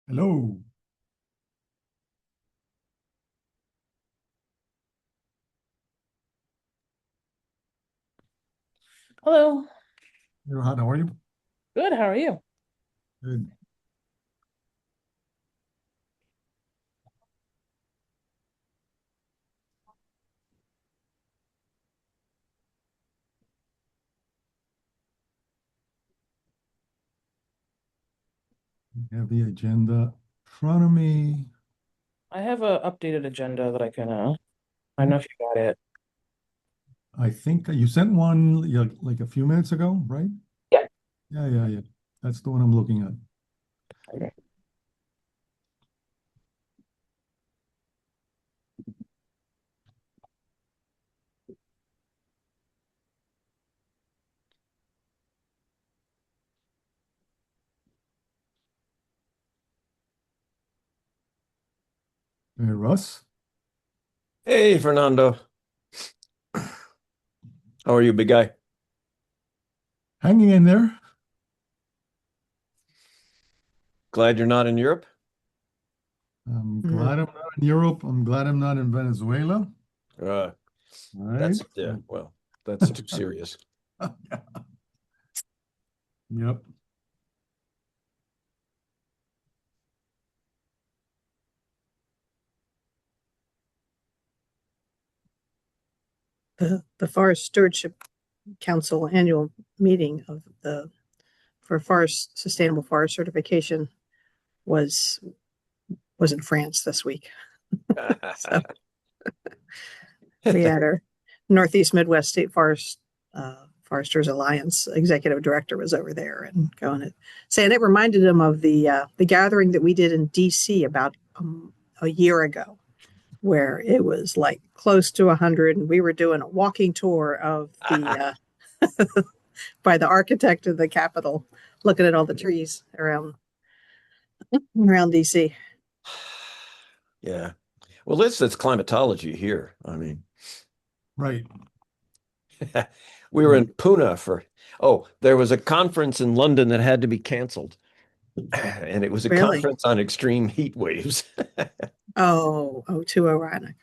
Hello. Hello. Rohan, how are you? Good. How are you? Good. I have the agenda in front of me. I have a updated agenda that I don't know if you got it. I think you sent one like a few minutes ago, right? Yeah. Yeah. That's the one I'm looking at. Okay. Hey, Russ, Hey, Fernando. How are you, big guy? hanging in there. Glad you're not in Europe? I'm Mhm. glad I'm not in Europe. I'm glad I'm not in Venezuela. Uh, All right. well, that's too serious. Yep. The Forest Stewardship Council annual meeting of the for forest sustainable forest certification was was in France this week. So we had our Northeast Midwest State Foresters Alliance executive director was over there and going to saying it reminded him of the gathering that we did in D.C. about a year ago, where it was like close to 100, and we were doing a walking tour of the by the architect of the Capitol, looking at all the trees around DC. Yeah. Well, that's climatology here. I mean, Right. we were in Pune there was a conference in London that had to be canceled. And it was a Really? conference on extreme heat waves. Oh, too ironic.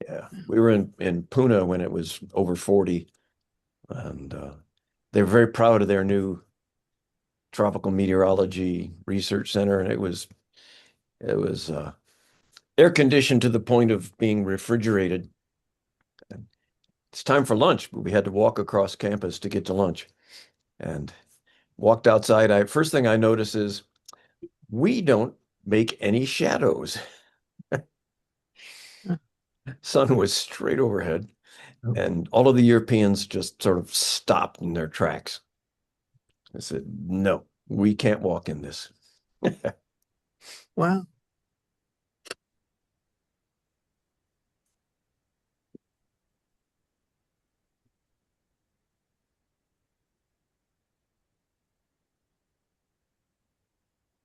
Yeah. We were in Pune when it was over 40, and they were very proud of their new tropical meteorology research center, and it was air conditioned to the point of being refrigerated. It's time for lunch, but we had to walk across campus to get to lunch. And walked outside. First thing I notice is we don't make any shadows. Sun was straight overhead, Yep. and all of the Europeans just sort of stopped in their tracks. I said, "No, we can't walk in this." Wow.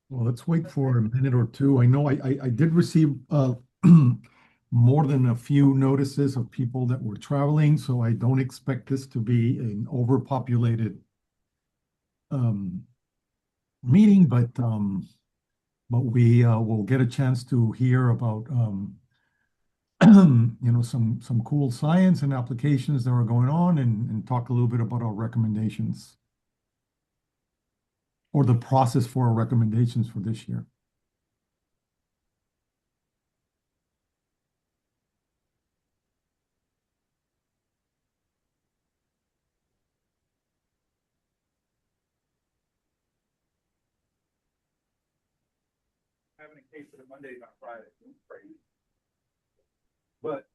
Well, let's wait for a minute or two. I know I did receive more than a few notices of people that were traveling, so I don't expect this to be an overpopulated um, meeting, but we will get a chance to hear about some cool science and applications that are going on, and talk a little bit about our recommendations or the process for our recommendations for this year. Having a case of the Mondays on Friday. Crazy. But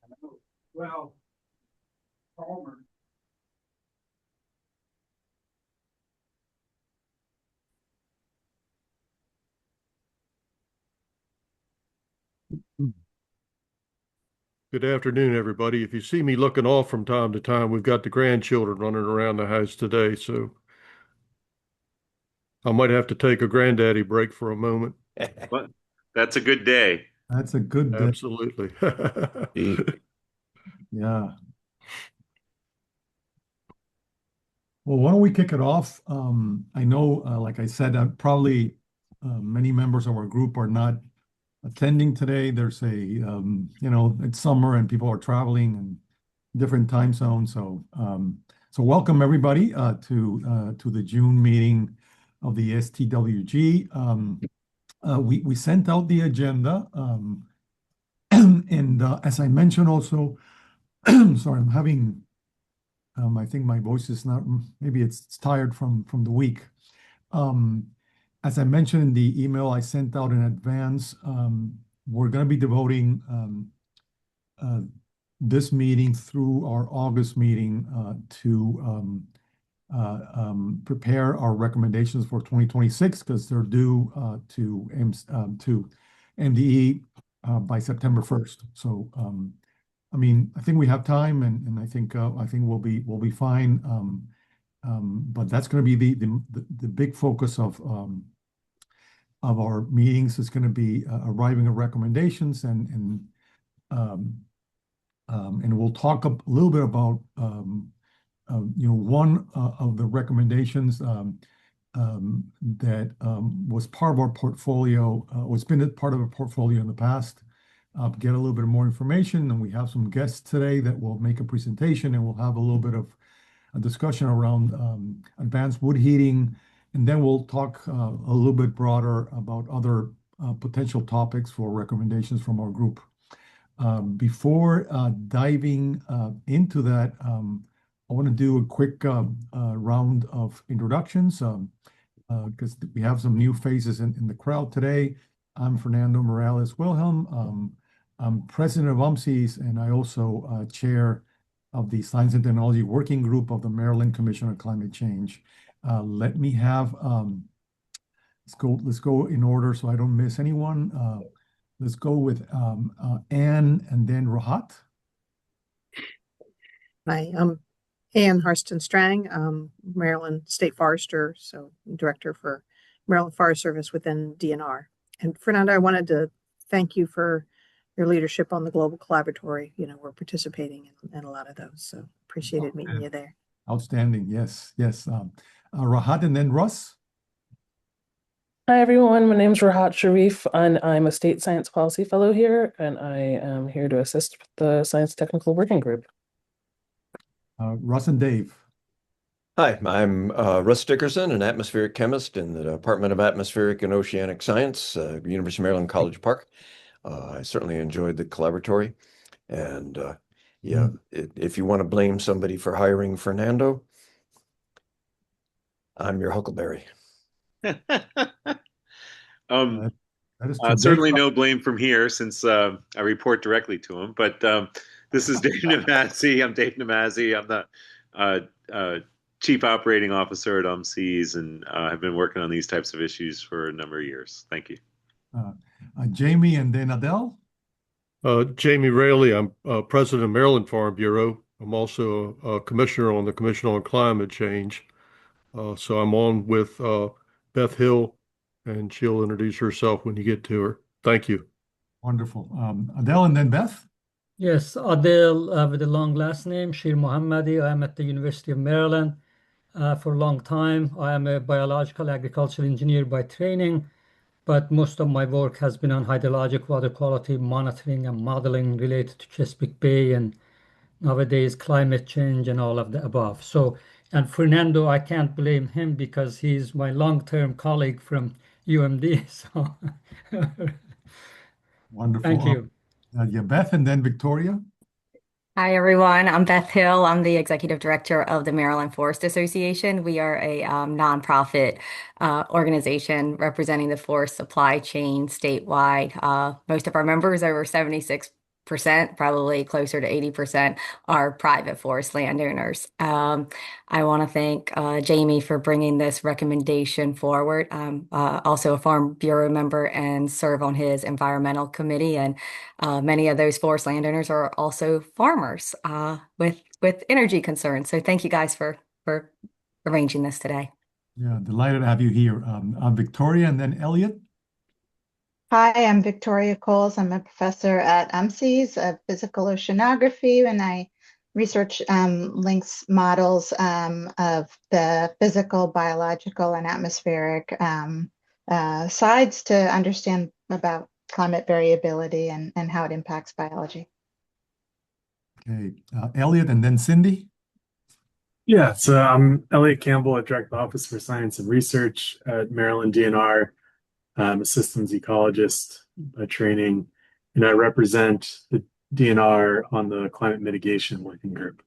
I know, well, Palmer. Good afternoon, everybody. If you see me looking off from time to time, we've got the grandchildren running around the house today, so I might have to take a granddaddy break for a moment. But that's a good day. That's a good day. Absolutely. The- Yeah. Well, why don't we kick it off? I know, like I said, probably many members of our group are not attending today. There's it's summer and people are traveling and different time zones. So welcome everybody to the June meeting of the STWG. We sent out the agenda, and as I mentioned also, sorry, I'm having. I think my voice is not, maybe it's tired from the week. As I mentioned in the email I sent out in advance, we're going to be devoting this meeting through our August meeting to prepare our recommendations for 2026 because they're due to MDE by September 1st. So I mean, I think we have time, and I think we'll be fine. But that's going to be the big focus of our meetings is going to be arriving at recommendations, and we'll talk a little bit about one of the recommendations that was part of our portfolio, was been a part of our portfolio in the past. Get a little bit more information, and we have some guests today that will make a presentation, and we'll have a little bit of a discussion around advanced wood heating, and then we'll talk a little bit broader about other potential topics for recommendations from our group. Before diving into that, I want to do a quick round of introductions because we have some new faces in the crowd today. I'm Fernando Morales Wilhelm. I'm president of UMSES, and I also chair of the Science and Technology Working Group of the Maryland Commission on Climate Change. Let me have, let's go in order so I don't miss anyone. Let's go with Anne and then Rahat. Hi, I'm Ann Harston Strang, Maryland State Forester, so Director for Maryland Forest Service within DNR. And Fernando, I wanted to thank you for your leadership on the Global Collaboratory. We're participating in a lot of those, so appreciated meeting you there. Outstanding. Yes. Rahat and then Russ. Hi, everyone. My name is Rahat Sharif, and I'm a state science policy fellow here, and I am here to assist with the Science Technical Working Group. Russ and Dave. Hi, I'm Russ Dickerson, an atmospheric chemist in the Department of Atmospheric and Oceanic Science, University of Maryland, College Park. I certainly enjoyed the collaboratory. And if you want to blame somebody for hiring Fernando, I'm your huckleberry. Certainly no blame from here since I report directly to him. But this is Dave Namazi. I'm Dave Namazi. I'm the Chief Operating Officer at UMSES, and have been working on these types of issues for a number of years. Thank you. Jamie and then Adele. Jamie Raley. I'm president of Maryland Farm Bureau. I'm also a commissioner on the Commission on Climate Change. So I'm on with Beth Hill, and she'll introduce herself when you get to her. Thank you. Wonderful. Adele and then Beth. Yes, Adele with a long last name, Shir Mohammadi. I am at the University of Maryland for a long time. I am a biological agricultural engineer by training, but most of my work has been on hydrologic water quality monitoring and modeling related to Chesapeake Bay and nowadays climate change and all of the above. And Fernando, I can't blame him because he's my long-term colleague from UMD. So wonderful. Thank you. Beth and then Victoria. Hi, everyone. I'm Beth Hill. I'm the Executive Director of the Maryland Forest Association. We are a nonprofit organization representing the forest supply chain statewide. Most of our members, over 76%, probably closer to 80%, are private forest landowners. I want to thank Jamie for bringing this recommendation forward. I'm also a Farm Bureau member and serve on his environmental committee, and many of those forest landowners are also farmers with energy concerns. So thank you guys for arranging this today. Yeah, delighted to have you here. I'm Victoria and then Elliot. Hi, I'm Victoria Coles. I'm a professor at UMSES of physical oceanography, and I research links models of the physical, biological, and atmospheric sides to understand about climate variability and how it impacts biology. Okay, Elliot and then Cindy. Yeah, so I'm Elliot Campbell. I direct the Office for Science and Research at Maryland DNR. I'm a systems ecologist by training, and I represent the DNR on the climate mitigation working group.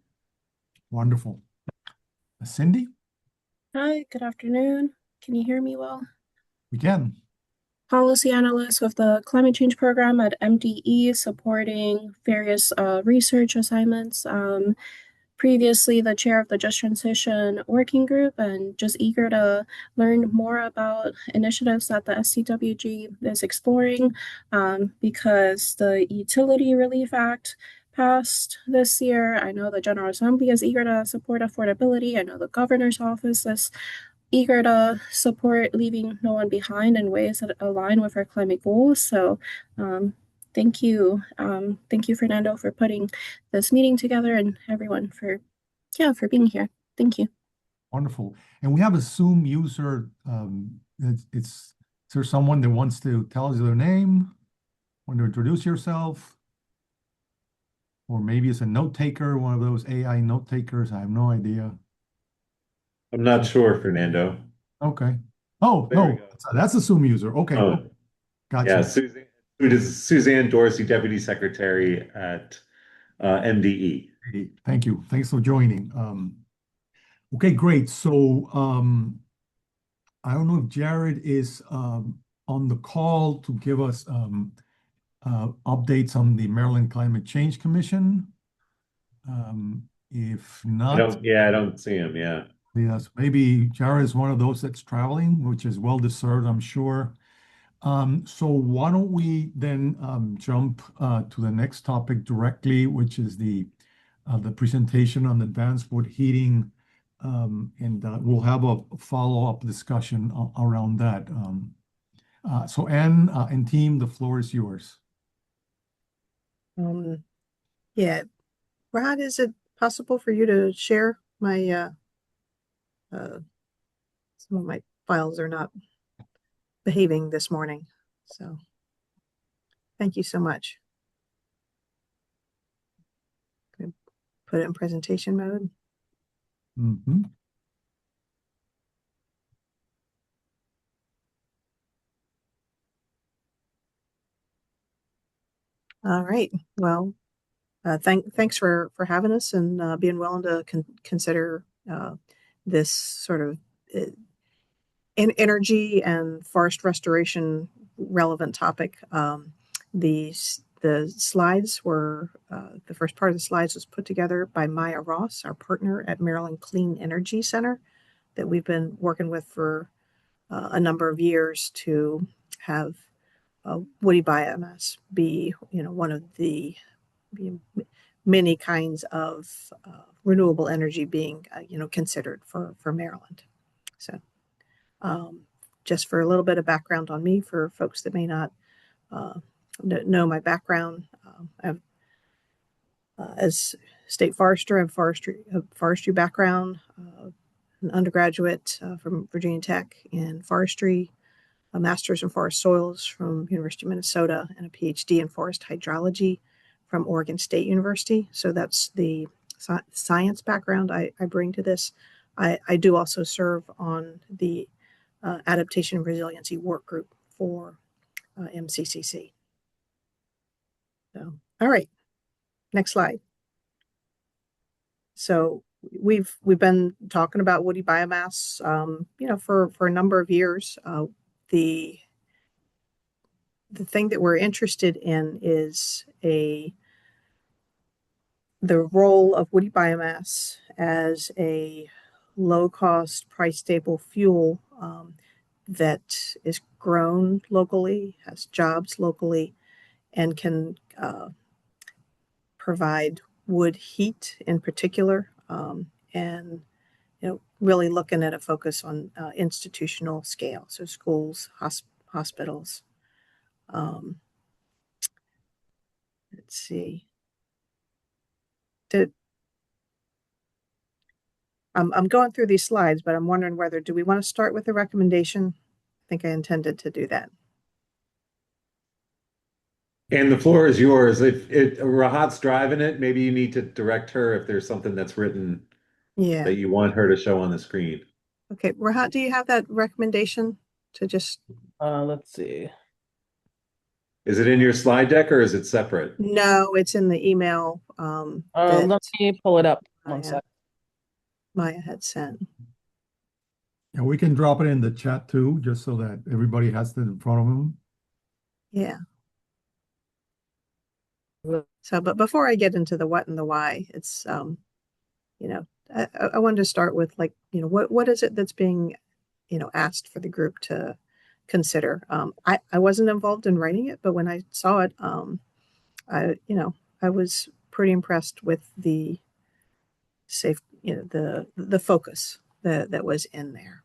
Wonderful. Cindy, Hi, good afternoon. Can you hear me well? we can. Policy analyst with the climate change program at MDE, supporting various research assignments. Previously the chair of the Just Transition Working Group, and just eager to learn more about initiatives that the SCWG is exploring, because the Utility Relief Act passed this year. I know the General Assembly is eager to support affordability. I know the governor's office is eager to support leaving no one behind in ways that align with our climate goals. So thank you. Thank you, Fernando, for putting this meeting together, and everyone for being here. Thank you. Wonderful. And we have a Zoom user. Is there someone that wants to tell us their name? Want to introduce yourself? Or maybe it's a note taker, one of those AI note takers. I have no idea. I'm not sure, Fernando. Okay. Oh, There we no, go. that's a Zoom user. Okay. Oh, Oh, gotcha. Yeah, Suzanne Dorsey, Deputy Secretary at MDE. Hey, thank you. Thanks for joining. Okay, great. So I don't know if Jared is on the call to give us updates on the Maryland Climate Change Commission. If I not, don't see him. Yeah. yes, maybe Jared is one of those that's traveling, which is well deserved, I'm sure. So why don't we then jump to the next topic directly, which is the presentation on advanced wood heating, and we'll have a follow-up discussion around that. So Anne and team, the floor is yours. Yeah, Rod, is it possible for you to share my some of my files are not behaving this morning, so thank you so much. Can I put it in presentation mode? Mm-hmm. All right. Well, thanks for having us and being willing to consider this sort of energy and forest restoration relevant topic. The slides were the first part of the slides was put together by Maya Ross, our partner at Maryland Clean Energy Center, that we've been working with for a number of years to have woody biomass be, one of the many kinds of renewable energy being, considered for Maryland. So just for a little bit of background on me, for folks that may not know my background, I've, as state forester, I have forestry background, an undergraduate from Virginia Tech in forestry, a master's in forest soils from University of Minnesota, and a PhD in forest hydrology from Oregon State University. So that's the science background I bring to this. I do also serve on the Adaptation and Resiliency Work Group for MCCC. So, all right, next slide. So we've been talking about woody biomass, for a number of years. The thing that we're interested in is the role of woody biomass as a low-cost, price-stable fuel that is grown locally, has jobs locally, and can provide wood heat in particular, and really looking at a focus on institutional scale, so schools, hospitals. Let's see. I'm going through these slides, but I'm wondering whether, do we want to start with the recommendation? I think I intended to do that. And the floor is yours. If Rahat's driving it, maybe you need to direct her if there's something that's written Yeah. that you want her to show on the screen. Okay, Rahat, do you have that recommendation to just? Let's see. Is it in your slide deck or is it separate? No, it's in the email that Let me pull it up. One Maya, sec. Maya had sent. And we can drop it in the chat too, just so that everybody has it in front of them. Yeah. So, but before I get into the what and the why, it's, you know, I wanted to start with, like, you know, what is it that's being, you know, asked for the group to consider. I wasn't involved in writing it, but when I saw it, I was pretty impressed with the safe, you know, the focus that was in there.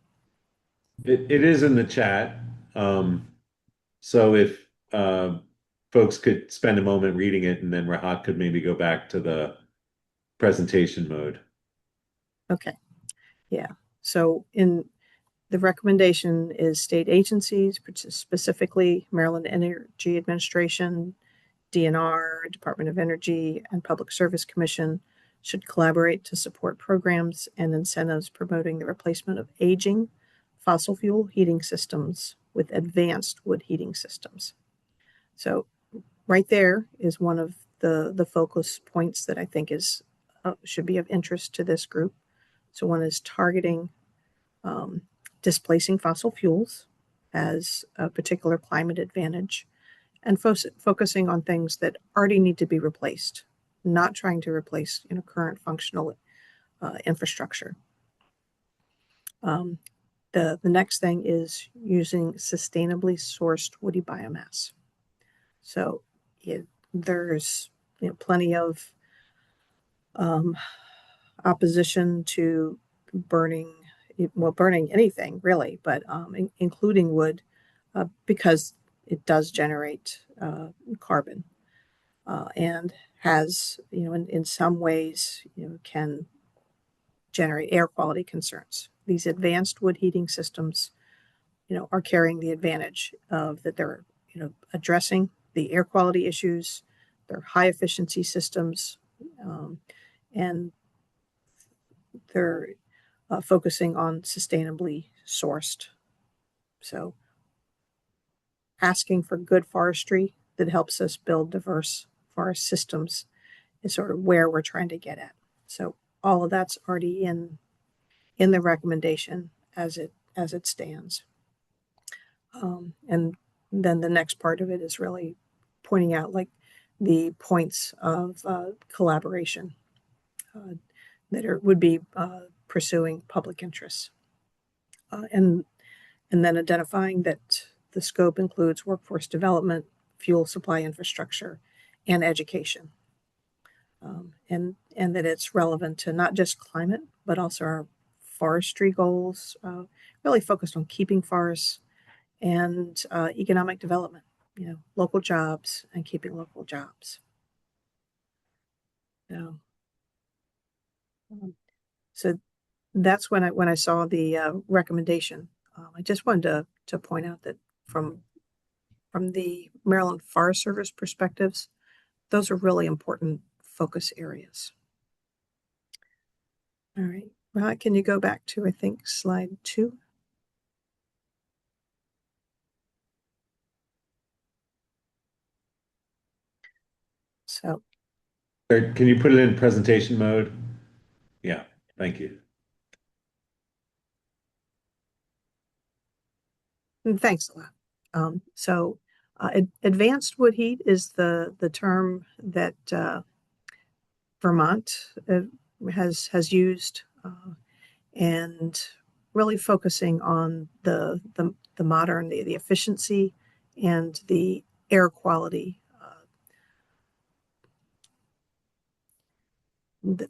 It is in the chat. So if folks could spend a moment reading it, and then Rahat could maybe go back to the presentation mode. Okay. Yeah. So in the recommendation is state agencies, specifically Maryland Energy Administration, DNR, Department of Energy, and Public Service Commission, should collaborate to support programs and incentives promoting the replacement of aging fossil fuel heating systems with advanced wood heating systems. So right there is one of the focus points that I think is should be of interest to this group. So one is targeting displacing fossil fuels as a particular climate advantage, and focusing on things that already need to be replaced, not trying to replace, you know, current functional infrastructure. The next thing is using sustainably sourced woody biomass. So there's, you know, plenty of opposition to burning anything really, but including wood, because it does generate carbon, and has, you know, in some ways, you know, can generate air quality concerns. These advanced wood heating systems, you know, are carrying the advantage of that they're, you know, addressing the air quality issues. They're high efficiency systems, and they're focusing on sustainably sourced. So asking for good forestry that helps us build diverse forest systems is sort of where we're trying to get at. So all of that's already in the recommendation as it stands. And then the next part of it is really pointing out, like, the points of collaboration that would be pursuing public interests, and then identifying that the scope includes workforce development, fuel supply infrastructure, and education, and that it's relevant to not just climate but also our forestry goals, really focused on keeping forests and economic development, you know, local jobs and keeping local jobs. So that's when I saw the recommendation. I just wanted to point out that from the Maryland Forest Service perspectives, those are really important focus areas. All right, Rod, can you go back to, I think, slide 2? So, Can you put it in presentation mode? Yeah, thank you. thanks a lot. So advanced wood heat is the term that Vermont has used, and really focusing on the modern, the efficiency and the air quality, the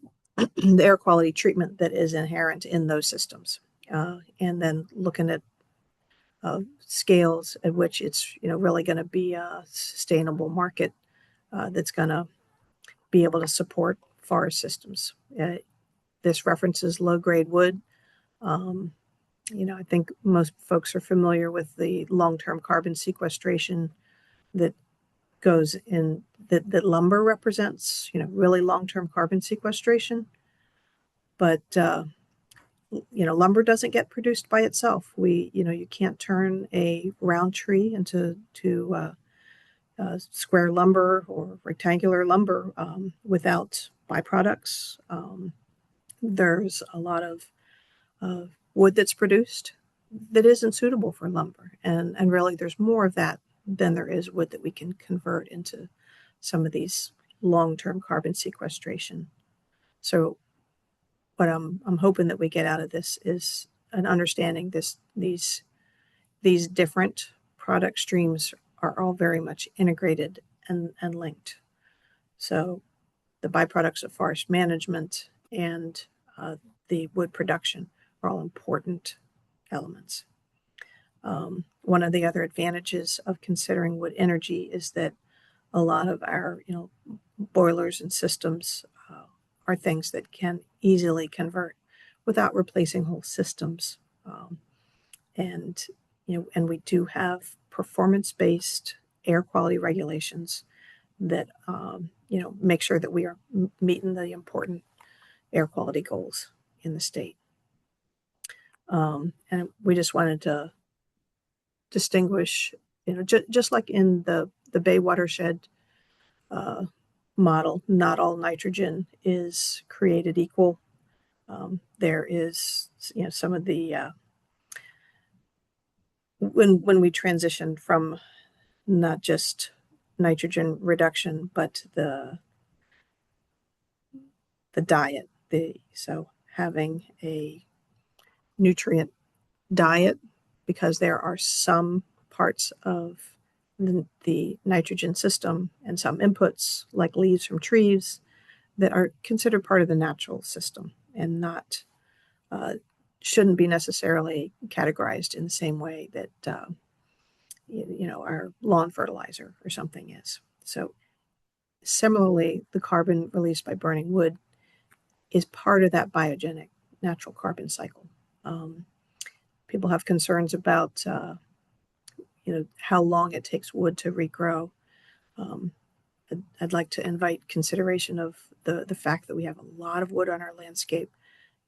air quality treatment that is inherent in those systems, and then looking at scales at which it's, you know, really going to be a sustainable market that's going to be able to support forest systems. This references low-grade wood. I think most folks are familiar with the long-term carbon sequestration that goes in, that lumber represents, really long-term carbon sequestration. But, lumber doesn't get produced by itself. You can't turn a round tree into square lumber or rectangular lumber without byproducts. There's a lot of wood that's produced that isn't suitable for lumber. And really, there's more of that than there is wood that we can convert into some of these long-term carbon sequestration. So what I'm hoping that we get out of this is an understanding these different product streams are all very much integrated and linked. So the byproducts of forest management and the wood production are all important elements. One of the other advantages of considering wood energy is that a lot of our, boilers and systems are things that can easily convert without replacing whole systems. And we do have performance-based air quality regulations that, make sure that we are meeting the important air quality goals in the state. And we just wanted to distinguish, just like in the Bay watershed model, not all nitrogen is created equal. There is, some of the when we transitioned from not just nitrogen reduction, but the diet, so having a nutrient diet, because there are some parts of the nitrogen system and some inputs like leaves from trees that are considered part of the natural system and not shouldn't be necessarily categorized in the same way that our lawn fertilizer or something is. So similarly, the carbon released by burning wood is part of that biogenic natural carbon cycle. People have concerns about how long it takes wood to regrow. I'd like to invite consideration of the fact that we have a lot of wood on our landscape,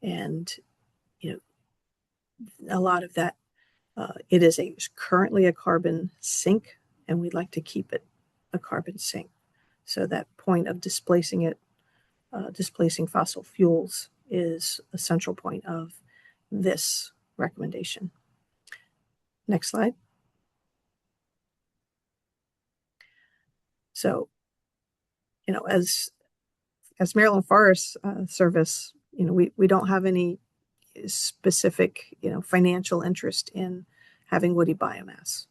and a lot of that it is currently a carbon sink, and we'd like to keep it a carbon sink. So that point of displacing fossil fuels is a central point of this recommendation. Next slide. So, as Maryland Forest Service, we don't have any specific, financial interest in having woody biomass.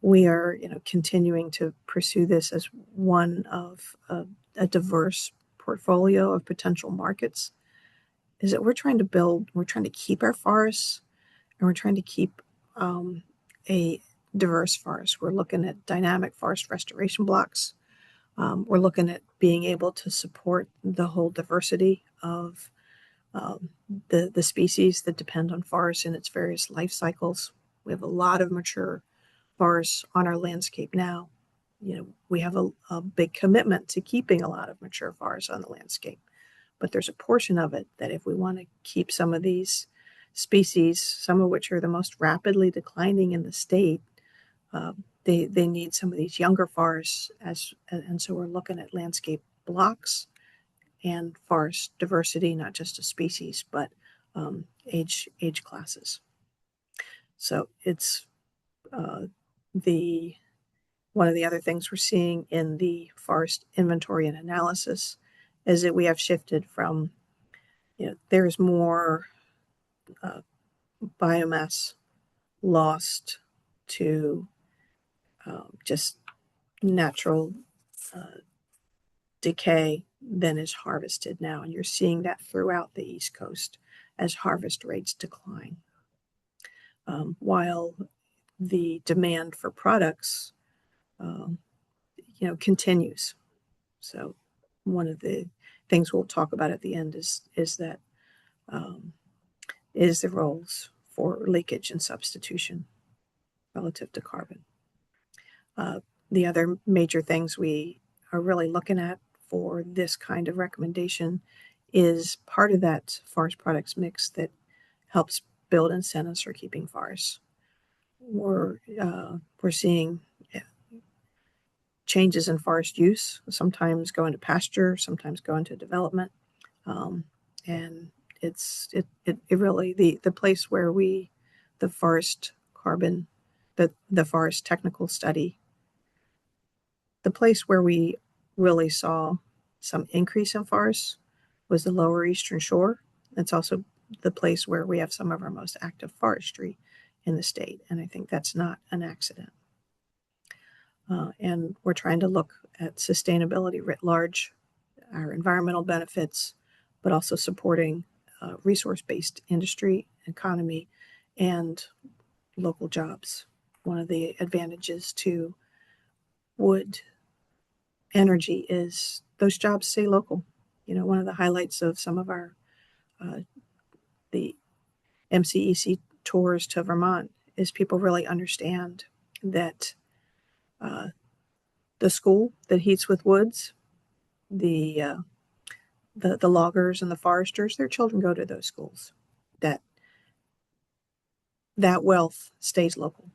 We are, continuing to pursue this as one of a diverse portfolio of potential markets. Is that we're trying to keep our forests, and we're trying to keep a diverse forest. We're looking at dynamic forest restoration blocks. We're looking at being able to support the whole diversity of the species that depend on forests in its various life cycles. We have a lot of mature forests on our landscape now. We have a big commitment to keeping a lot of mature forests on the landscape. But there's a portion of it that if we want to keep some of these species, some of which are the most rapidly declining in the state, they need some of these younger forests, and so we're looking at landscape blocks and forest diversity, not just a species, but age classes. So it's one of the other things we're seeing in the forest inventory and analysis is that we have shifted from, there's more biomass lost to just natural decay than is harvested now. And you're seeing that throughout the East Coast as harvest rates decline. While the demand for products, continues. So one of the things we'll talk about at the end is that is the roles for leakage and substitution relative to carbon. The other major things we are really looking at for this kind of recommendation is part of that forest products mix that helps build incentives for keeping forests. We're seeing changes in forest use, sometimes go into pasture, sometimes go into development, and it really the place where the forest carbon, the forest technical study, the place where we really saw some increase in forests was the lower eastern shore. It's also the place where we have some of our most active forestry in the state, and I think that's not an accident. And we're trying to look at sustainability writ large, our environmental benefits, but also supporting resource-based industry, economy, and local jobs. One of the advantages to wood energy is those jobs stay local. You know, one of the highlights of some of our the MCEC tours to Vermont is people really understand that the school that heats with woods, the loggers and the foresters, their children go to those schools. That wealth stays local.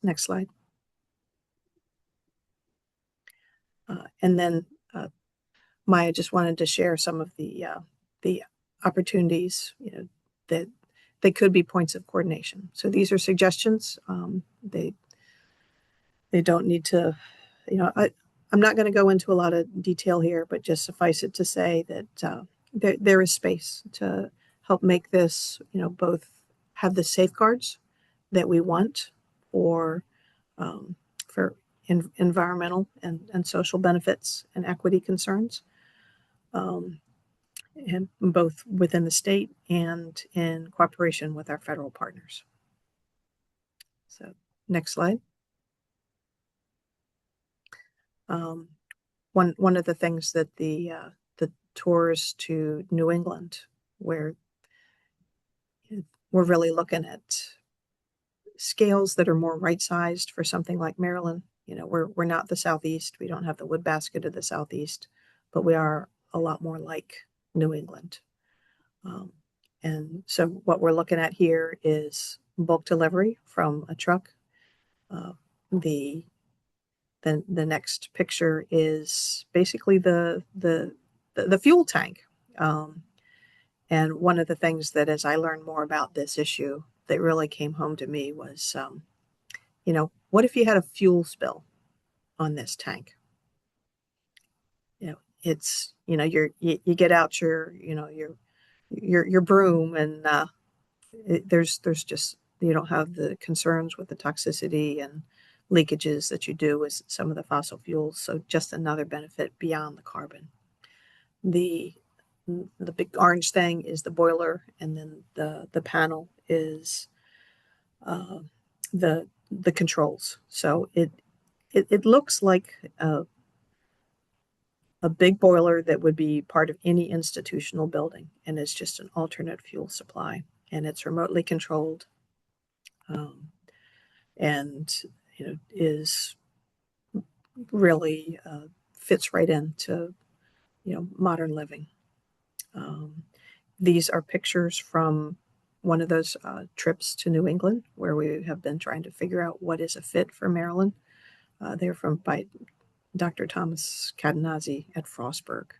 Next slide. And then Maya just wanted to share some of the opportunities, you know, that they could be points of coordination. So these are suggestions. They don't need to, you know, I'm not going to go into a lot of detail here, but just suffice it to say that there is space to help make this, you know, both have the safeguards that we want for environmental and social benefits and equity concerns, and both within the state and in cooperation with our federal partners. So next slide. One of the things that the tours to New England, where we're really looking at scales that are more right-sized for something like Maryland. You know, we're not the Southeast. We don't have the wood basket of the Southeast, but we are a lot more like New England. And so what we're looking at here is bulk delivery from a truck. The next picture is basically the fuel tank. And one of the things that, as I learned more about this issue, that really came home to me was, you know, what if you had a fuel spill on this tank? You know, it's, you know, you get out your broom, and there's just, you don't have the concerns with the toxicity and leakages that you do with some of the fossil fuels. So just another benefit beyond the carbon. The big orange thing is the boiler, and then the panel is the controls. So it looks like a big boiler that would be part of any institutional building, and it's just an alternate fuel supply, and it's remotely controlled, and you know, is really fits right into, you know, modern living. These are pictures from one of those trips to New England, where we have been trying to figure out what is a fit for Maryland. They're by Dr. Thomas Cadenazzi at Frostburg.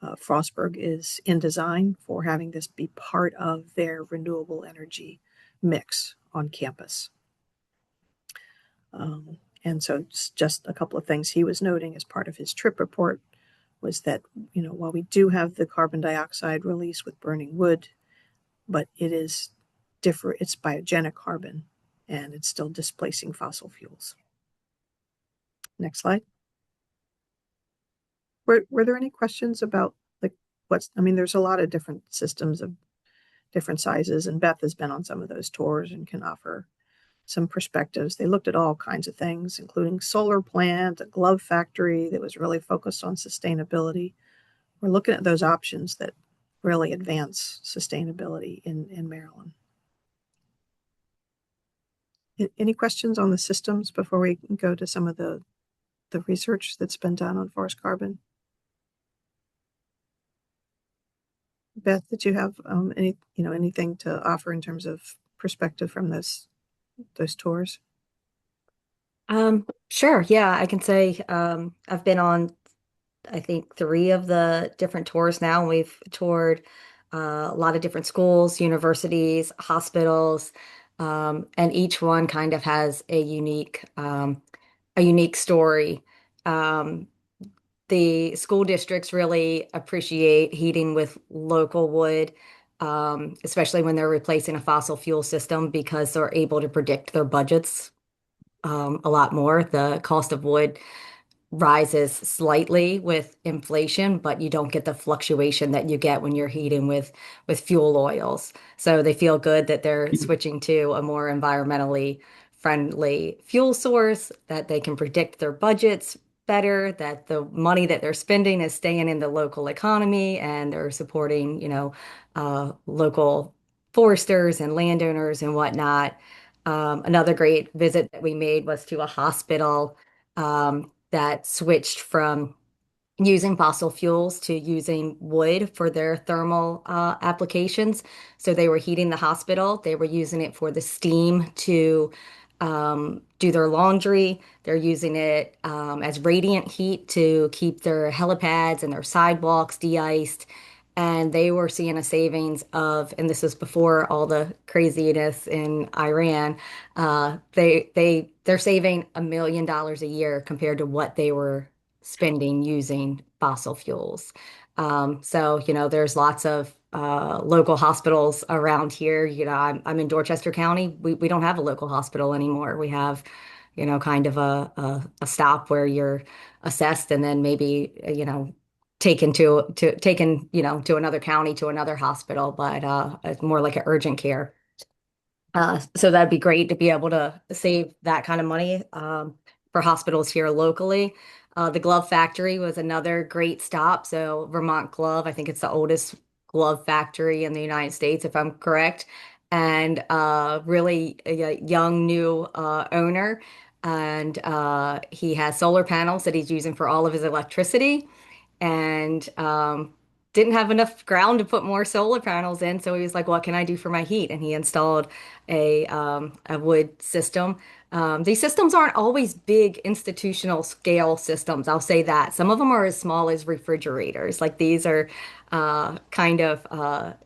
Frostburg is in design for having this be part of their renewable energy mix on campus. And so it's just a couple of things he was noting as part of his trip report was that, you know, while we do have the carbon dioxide release with burning wood, but it is different, it's biogenic carbon, and it's still displacing fossil fuels. Next slide. Were there any questions about, like, I mean, there's a lot of different systems of different sizes, and Beth has been on some of those tours and can offer some perspectives. They looked at all kinds of things, including solar plant, a glove factory that was really focused on sustainability. We're looking at those options that really advance sustainability in Maryland. Any questions on the systems before we go to some of the research that's been done on forest carbon? Beth, did you have anything to offer in terms of perspective from those tours? Sure. Yeah, I can say I've been on, I think, 3 of the different tours now. And we've toured a lot of different schools, universities, hospitals, and each one kind of has a unique story. The school districts really appreciate heating with local wood, especially when they're replacing a fossil fuel system because they're able to predict their budgets a lot more. The cost of wood rises slightly with inflation, but you don't get the fluctuation that you get when you're heating with fuel oils. So they feel good that they're switching to a more environmentally friendly fuel source, that they can predict their budgets better, that the money that they're spending is staying in the local economy, and they're supporting, local foresters and landowners and whatnot. Another great visit that we made was to a hospital that switched from using fossil fuels to using wood for their thermal applications. So they were heating the hospital. They were using it for the steam to do their laundry. They're using it as radiant heat to keep their helipads and their sidewalks de-iced. And they were seeing a savings of, and this was before all the craziness in Iran, they're saving $1 million a year compared to what they were spending using fossil fuels. So, there's lots of local hospitals around here. I'm in Dorchester County. We don't have a local hospital anymore. We have, kind of a stop where you're assessed and then maybe, taken to another county, to another hospital, but it's more like an urgent care. So that'd be great to be able to save that kind of money for hospitals here locally. The glove factory was another great stop. So Vermont Glove, I think it's the oldest glove factory in the United States, if I'm correct, and really a young new owner. And he has solar panels that he's using for all of his electricity, and didn't have enough ground to put more solar panels in. So he was like, what can I do for my heat? And he installed a wood system. These systems aren't always big institutional scale systems. I'll say that. Some of them are as small as refrigerators. Like these are kind of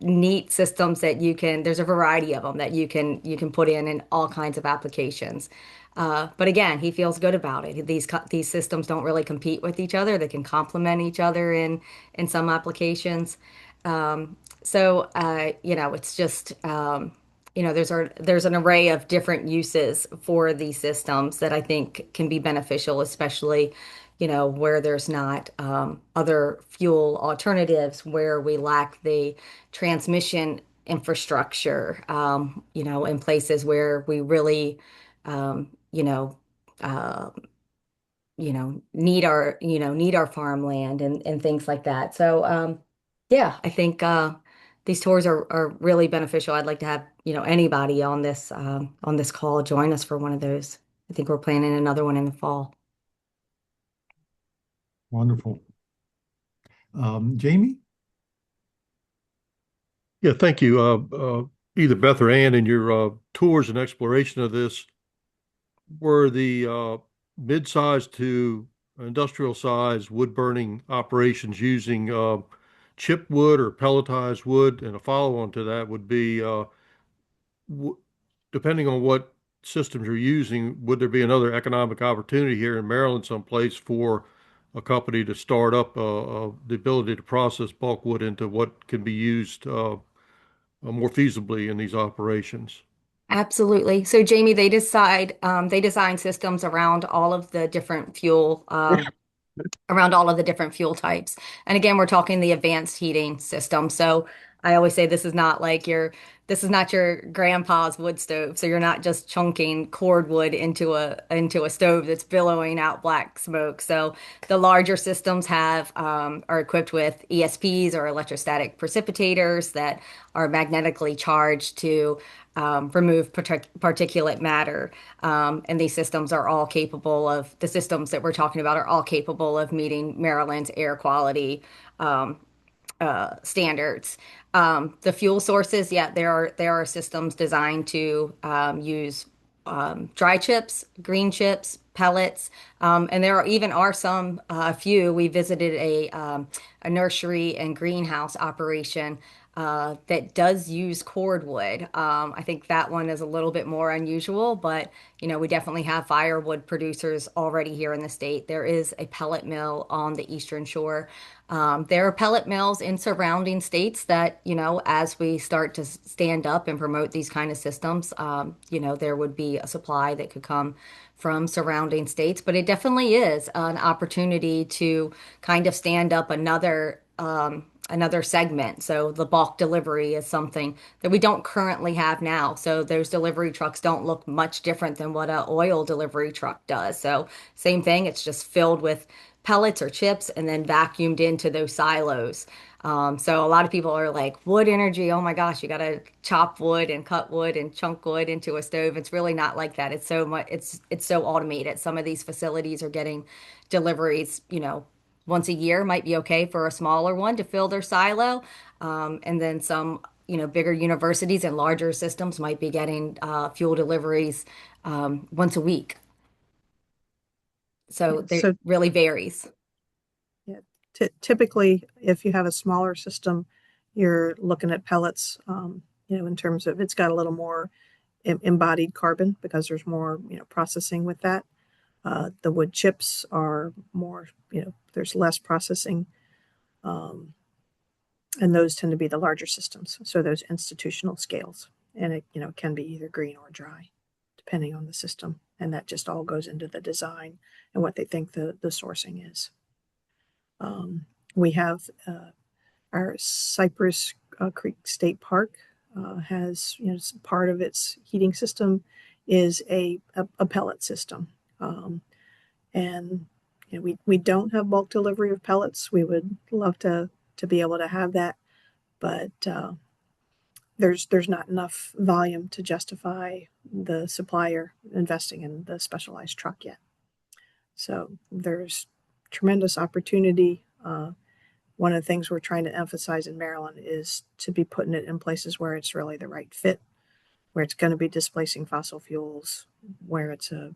neat systems that there's a variety of them that you can put in all kinds of applications. But again, he feels good about it. These systems don't really compete with each other. They can complement each other in some applications. It's just there's an array of different uses for these systems that I think can be beneficial, especially where there's not other fuel alternatives, where we lack the transmission infrastructure, in places where we really um, you know, uh, need our farmland and things like that. So, yeah, I think these tours are really beneficial. I'd like to have, anybody on this call join us for one of those. I think we're planning another one in the fall. Wonderful. Jamie? Yeah, thank you. Either Beth or Ann, in your tours and exploration of this, were the mid-sized to industrial size wood burning operations using chip wood or pelletized wood? And a follow-on to that would be, depending on what systems you're using, would there be another economic opportunity here in Maryland someplace for a company to start up the ability to process bulk wood into what can be used more feasibly in these operations? Absolutely. So Jamie, they design systems around all of the different fuel types. And again, we're talking the advanced heating system. So I always say this is not like your this is not your grandpa's wood stove, so you're not just chunking cordwood into a stove that's billowing out black smoke. So the larger systems are equipped with ESPs or electrostatic precipitators that are magnetically charged to remove particulate matter. And these systems are all capable of, the systems that we're talking about are all capable of meeting Maryland's air quality standards. The fuel sources, yeah, there are systems designed to use dry chips, green chips, pellets, and there are some a few. We visited a nursery and greenhouse operation that does use cordwood. I think that one is a little bit more unusual, but we definitely have firewood producers already here in the state. There is a pellet mill on the Eastern Shore. There are pellet mills in surrounding states that, as we start to stand up and promote these kind of systems, there would be a supply that could come from surrounding states. But it definitely is an opportunity to kind of stand up another segment. So the bulk delivery is something that we don't currently have now. So those delivery trucks don't look much different than what an oil delivery truck does. So same thing, it's just filled with pellets or chips and then vacuumed into those silos. So a lot of people are like, wood energy, oh my gosh, you got to chop wood and cut wood and chunk wood into a stove. It's really not like that. It's so much, it's so automated. Some of these facilities are getting deliveries, once a year might be okay for a smaller one to fill their silo. And then some, bigger universities and larger systems might be getting fuel deliveries once a week. So it really varies. Yeah, typically, if you have a smaller system, you're looking at pellets, in terms of it's got a little more embodied carbon because there's more, processing with that. The wood chips are more, there's less processing. And those tend to be the larger systems. So those institutional scales. And it, can be either green or dry, depending on the system. And that just all goes into the design and what they think the sourcing is. We have our Cypress Creek State Park has, part of its heating system is a pellet system. And we don't have bulk delivery of pellets. We would love to be able to have that, but there's not enough volume to justify the supplier investing in the specialized truck yet. So there's tremendous opportunity. One of the things we're trying to emphasize in Maryland is to be putting it in places where it's really the right fit, where it's going to be displacing fossil fuels, where it's a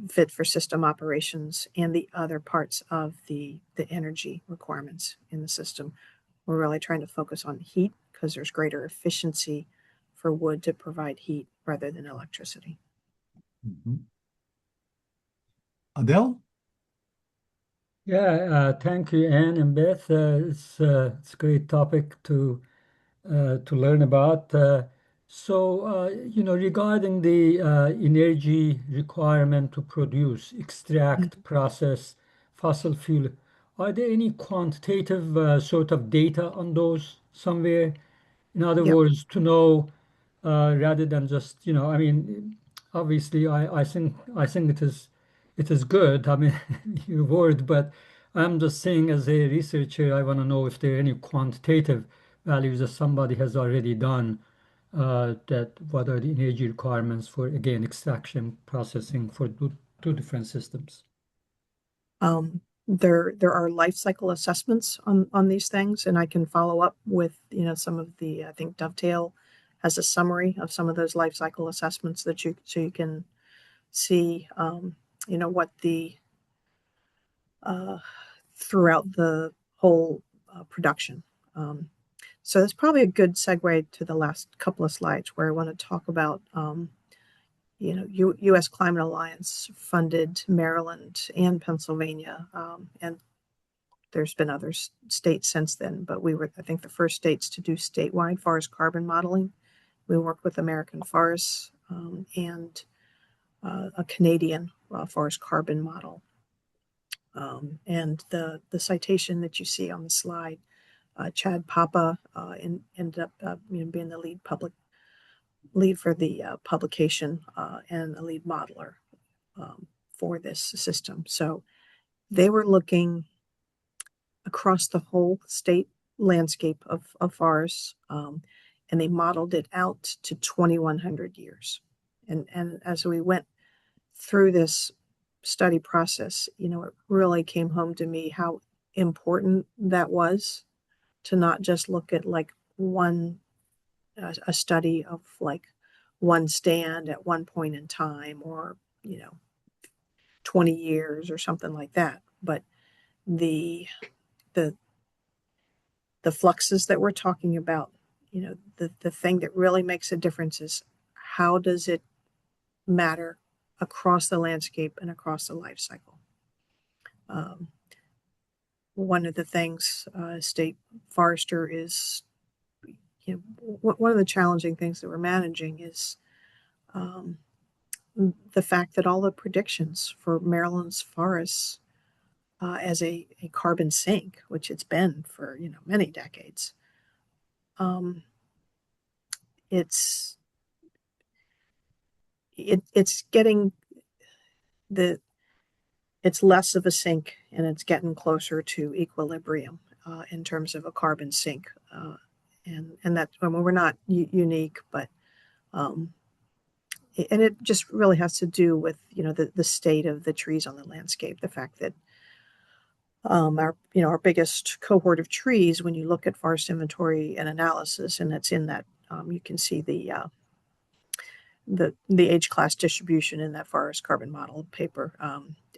fit for system operations and the other parts of the energy requirements in the system. We're really trying to focus on heat because there's greater efficiency for wood to provide heat rather than electricity. Mm-hmm. Adele? Yeah, thank you, Anne and Beth. It's a great topic to learn about. Regarding the energy requirement to produce, extract, process fossil fuel, are there any quantitative sort of data on those somewhere? In other Yep. words, to know rather than just, obviously I think it is good. I mean, your word, but I'm just saying as a researcher, I want to know if there are any quantitative values that somebody has already done, that what are the energy requirements for, again, extraction, processing for two different systems. There are life cycle assessments on these things, and I can follow up with some of the, I think Dovetail has a summary of some of those life cycle assessments that you can see what the throughout the whole production. So that's probably a good segue to the last couple of slides where I want to talk about U.S. Climate Alliance funded Maryland and Pennsylvania, and there's been other states since then, but we were, I think, the first states to do statewide forest carbon modeling. We worked with American Forests and a Canadian forest carbon model. And the citation that you see on the slide Chad Papa ended up being the lead for the publication and a lead modeler for this system. So they were looking across the whole state landscape of forests, and they modeled it out to 2,100 years. And as we went through this study process, it really came home to me how important that was to not just look at like a study of like one stand at one point in time, or 20 years or something like that, but the fluxes that we're talking about, the thing that really makes a difference is how does it matter across the landscape and across the life cycle. One of the things state forester is, one of the challenging things that we're managing is the fact that all the predictions for Maryland's forests as a carbon sink, which it's been for many decades, it's getting it's less of a sink, and it's getting closer to equilibrium in terms of a carbon sink, and that we're not unique, but and it just really has to do with the state of the trees on the landscape, the fact that our biggest cohort of trees, when you look at forest inventory and analysis, and it's in that you can see the age class distribution in that forest carbon model paper.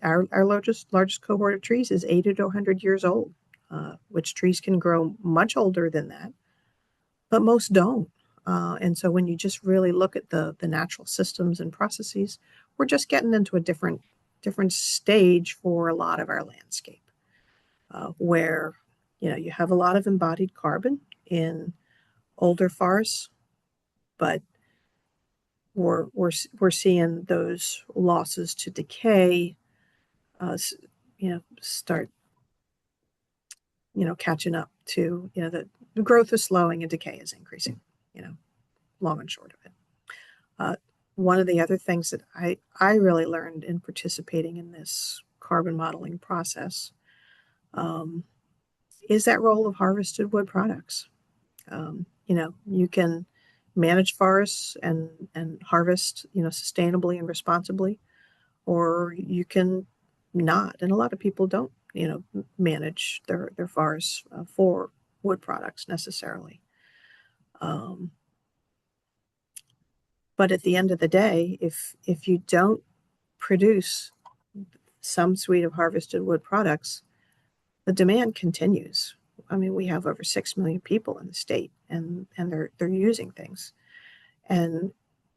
Our largest cohort of trees is 80 to 100 years old, which trees can grow much older than that, but most don't. And so when you just really look at the natural systems and processes, we're just getting into a different stage for a lot of our landscape, where you have a lot of embodied carbon in older forests, but we're seeing those losses to decay start catching up to the growth is slowing and decay is increasing, long and short of it. One of the other things that I really learned in participating in this carbon modeling process is that role of harvested wood products. You can manage forests and harvest sustainably and responsibly, or you can not, and a lot of people don't manage their forests for wood products necessarily. But at the end of the day, if you don't produce some suite of harvested wood products, the demand continues. I mean, we have over 6 million people in the state, and they're using things, and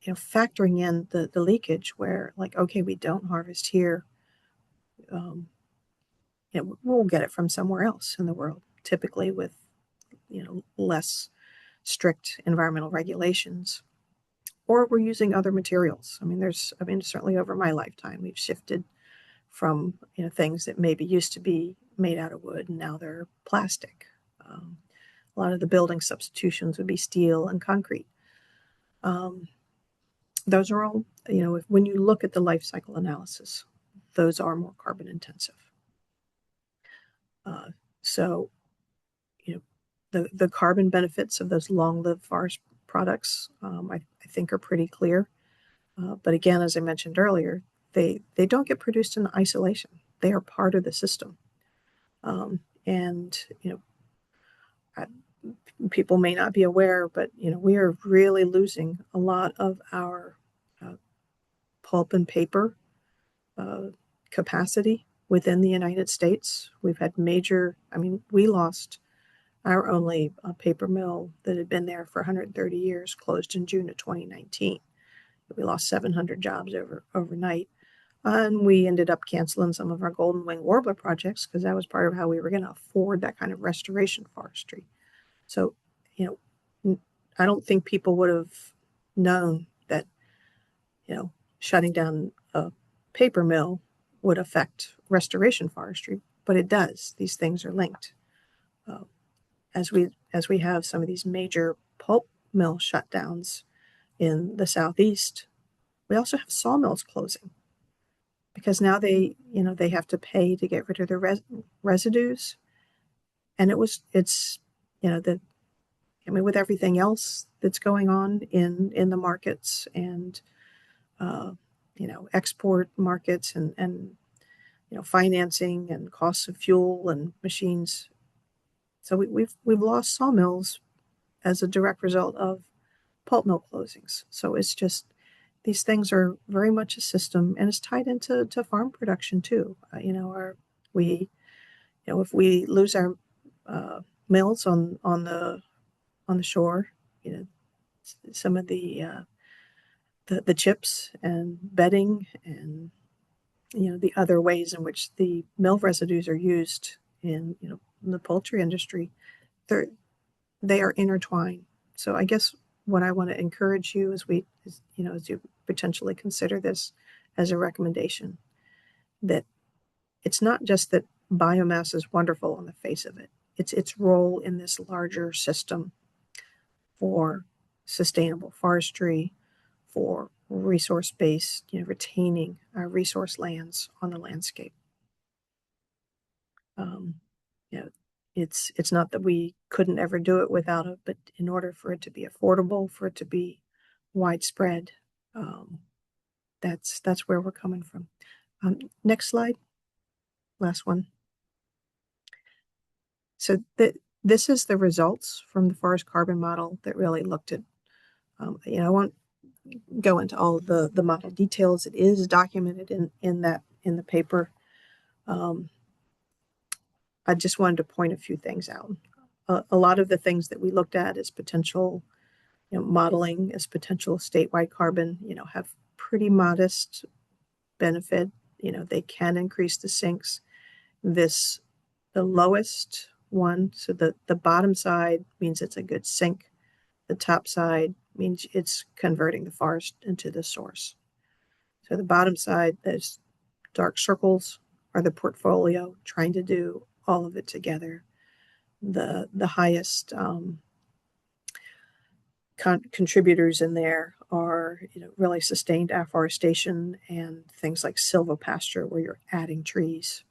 factoring in the leakage where, like, okay, we don't harvest here, we'll get it from somewhere else in the world, typically with less strict environmental regulations, or we're using other materials. I mean, certainly over my lifetime, we've shifted from things that maybe used to be made out of wood, and now they're plastic. A lot of the building substitutions would be steel and concrete. Those are all, when you look at the life cycle analysis, those are more carbon intensive. So, the carbon benefits of those long-lived forest products, I think, are pretty clear. But again, as I mentioned earlier, they don't get produced in isolation. They are part of the system. And people may not be aware, but we are really losing a lot of our pulp and paper capacity within the United States. We've had we lost our only paper mill that had been there for 130 years, closed in June of 2019. We lost 700 jobs overnight. And we ended up canceling some of our golden wing warbler projects because that was part of how we were going to afford that kind of restoration forestry. So, I don't think people would have known that, shutting down a paper mill would affect restoration forestry, but it does. These things are linked. as we have some of these major pulp mill shutdowns in the Southeast, we also have sawmills closing because now they have to pay to get rid of the residues. And it's with everything else that's going on in the markets and export markets and financing and costs of fuel and machines. So we've lost sawmills as a direct result of pulp mill closings. So it's just these things are very much a system, and it's tied into farm production too. If we lose our mills on the shore, some of the chips and bedding and the other ways in which the mill residues are used in the poultry industry, they are intertwined. So I guess what I want to encourage you as you potentially consider this as a recommendation, that it's not just that biomass is wonderful on the face of it. It's its role in this larger system for sustainable forestry, for resource-based, retaining our resource lands on the landscape. It's not that we couldn't ever do it without it, but in order for it to be affordable, for it to be widespread, that's where we're coming from. Next slide, last one. So this is the results from the forest carbon model that really looked at. I won't go into all the model details. It is documented in the paper. I just wanted to point a few things out. A lot of the things that we looked at as potential, modeling as potential statewide carbon, have pretty modest benefit. They can increase the sinks. The lowest one, so the bottom side means it's a good sink. The top side means it's converting the forest into the source. So the bottom side, those dark circles, are the portfolio trying to do all of it together. The highest contributors in there are really sustained afforestation and things like silvopasture, where you're adding trees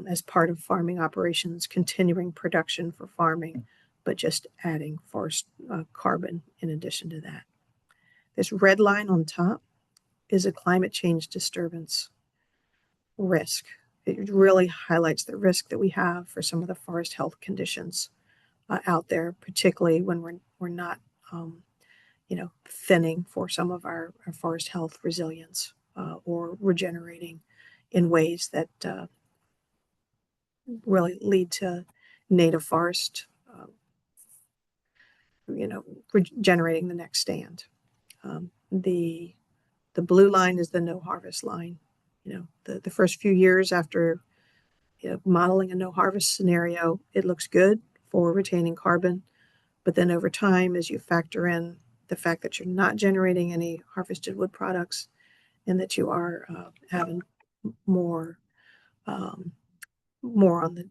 as part of farming operations, continuing production for farming, but just adding forest carbon in addition to that. This red line on top is a climate change disturbance risk. It really highlights the risk that we have for some of the forest health conditions out there, particularly when we're not, thinning for some of our forest health resilience or regenerating in ways that really lead to native forest, regenerating the next stand. The blue line is the no harvest line. The first few years after modeling a no harvest scenario, it looks good for retaining carbon. But then over time, as you factor in the fact that you're not generating any harvested wood products and that you are having more on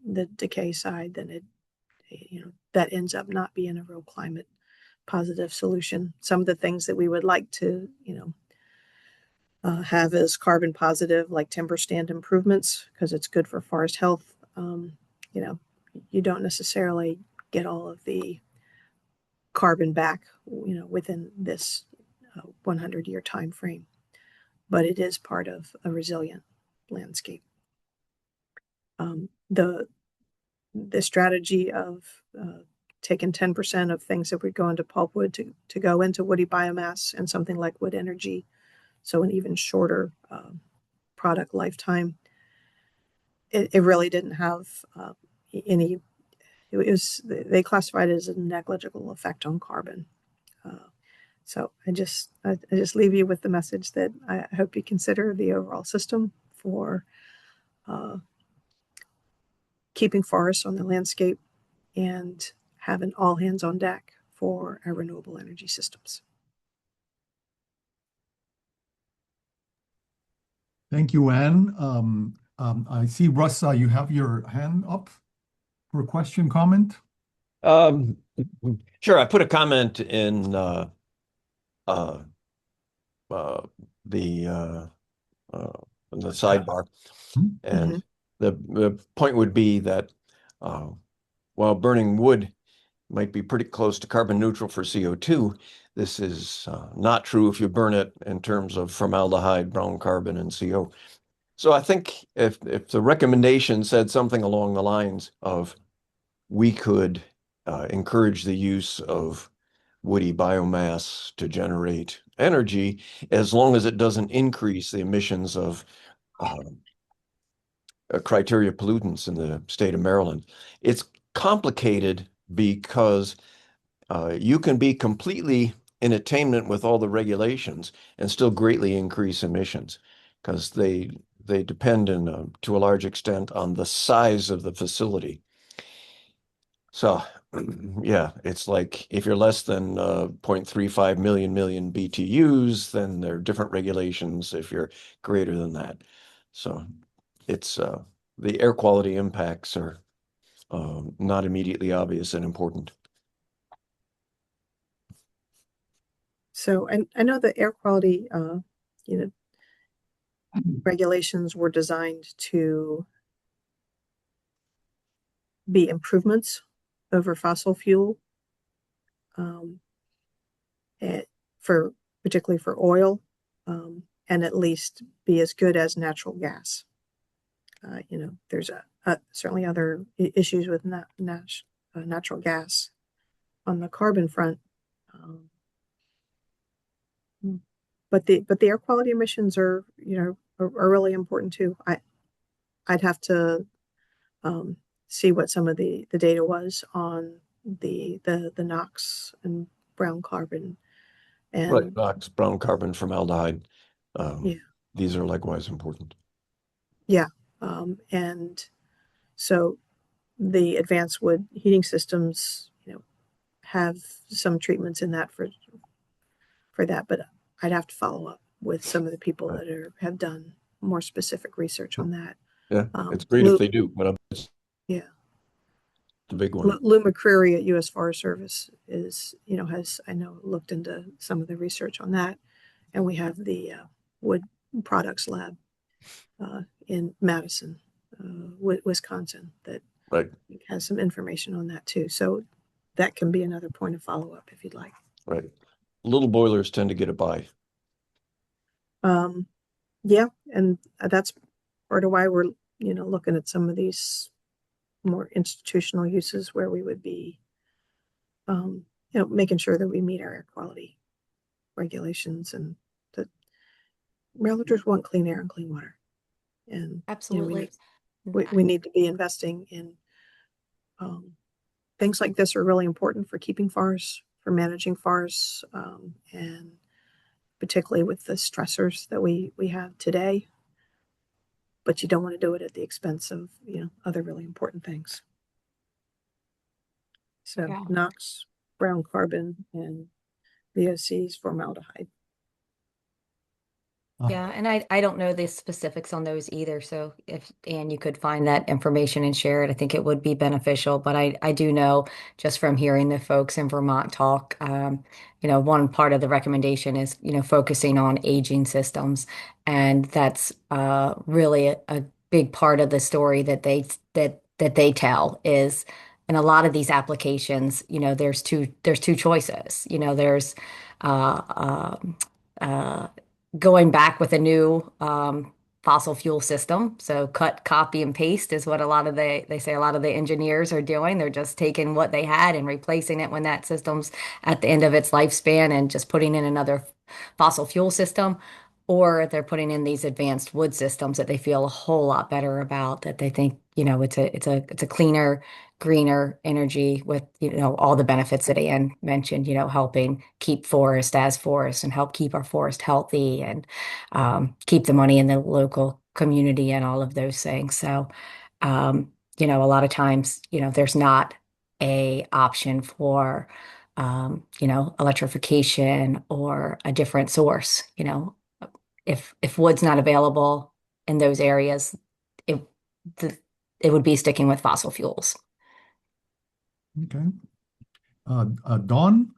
the decay side, then that ends up not being a real climate positive solution. Some of the things that we would like to, have as carbon positive, like timber stand improvements, because it's good for forest health. You don't necessarily get all of the carbon back, within this 100-year time frame, but it is part of a resilient landscape. The strategy of taking 10% of things that would go into pulpwood to go into woody biomass and something like wood energy, so an even shorter product lifetime. It really didn't have any. They classified it as a negligible effect on carbon. So I just leave you with the message that I hope you consider the overall system for keeping forests on the landscape and having all hands on deck for our renewable energy systems. Thank you, Anne. I see, Russ, you have your hand up for a question, comment? Sure. I put a comment in uh, uh, the uh, in the sidebar, and Mhm. the point would be that while burning wood might be pretty close to carbon neutral for CO2, this is not true if you burn it in terms of formaldehyde, brown carbon, and CO. So I think if the recommendation said something along the lines of we could encourage the use of woody biomass to generate energy, as long as it doesn't increase the emissions of criteria pollutants in the state of Maryland. It's complicated because you can be completely in attainment with all the regulations and still greatly increase emissions because they depend to a large extent on the size of the facility. So yeah, it's like if you're less than 0.35 million BTUs, then there are different regulations if you're greater than that. So it's the air quality impacts are not immediately obvious and important. So, and I know the air quality, you know, regulations were designed to be improvements over fossil fuel, for particularly for oil, and at least be as good as natural gas. There's certainly other issues with natural gas on the carbon front. But the air quality emissions are really important too. I'd have to see what some of the data was on the NOx and brown carbon and Right, NOx, brown carbon, formaldehyde. Yeah. These are likewise important. Yeah. And so the advanced wood heating systems, have some treatments in that for that, but I'd have to follow up with some of the people Right. that have done more specific research on that. Yeah, it's great if they do, but it's Yeah. the big one. Lou McCreary at U.S. Forest Service has I know looked into some of the research on that, and we have the Wood Products Lab in Madison, Wisconsin, that Right, has some information on that too. So that can be another point of follow up if you'd like. right. Little boilers tend to get it by. Yeah, and that's part of why we're looking at some of these more institutional uses where we would be making sure that we meet our air quality regulations and that Marylanders want clean air and clean water. And Absolutely. we need to be investing in things like this are really important for keeping forests, for managing forests, and particularly with the stressors that we have today. But you don't want to do it at the expense of other really important things. So Yeah. NOx, brown carbon, and VOCs, formaldehyde. Yeah, and I don't know the specifics on those either. So if Anne, you could find that information and share it, I think it would be beneficial. But I do know just from hearing the folks in Vermont talk, one part of the recommendation is, focusing on aging systems. And that's really a big part of the story that they tell is in a lot of these applications, there's two choices. There's going back with a new fossil fuel system. So cut, copy, and paste is what they say a lot of the engineers are doing. They're just taking what they had and replacing it when that system's at the end of its lifespan and just putting in another fossil fuel system. Or they're putting in these advanced wood systems that they feel a whole lot better about, that they think, it's a cleaner, greener energy with, all the benefits that Anne mentioned, helping keep forest as forest and help keep our forest healthy and keep the money in the local community and all of those things. So, a lot of times, there's not a option for, electrification or a different source, if wood's not available in those areas, it would be sticking with fossil fuels. Okay. Don?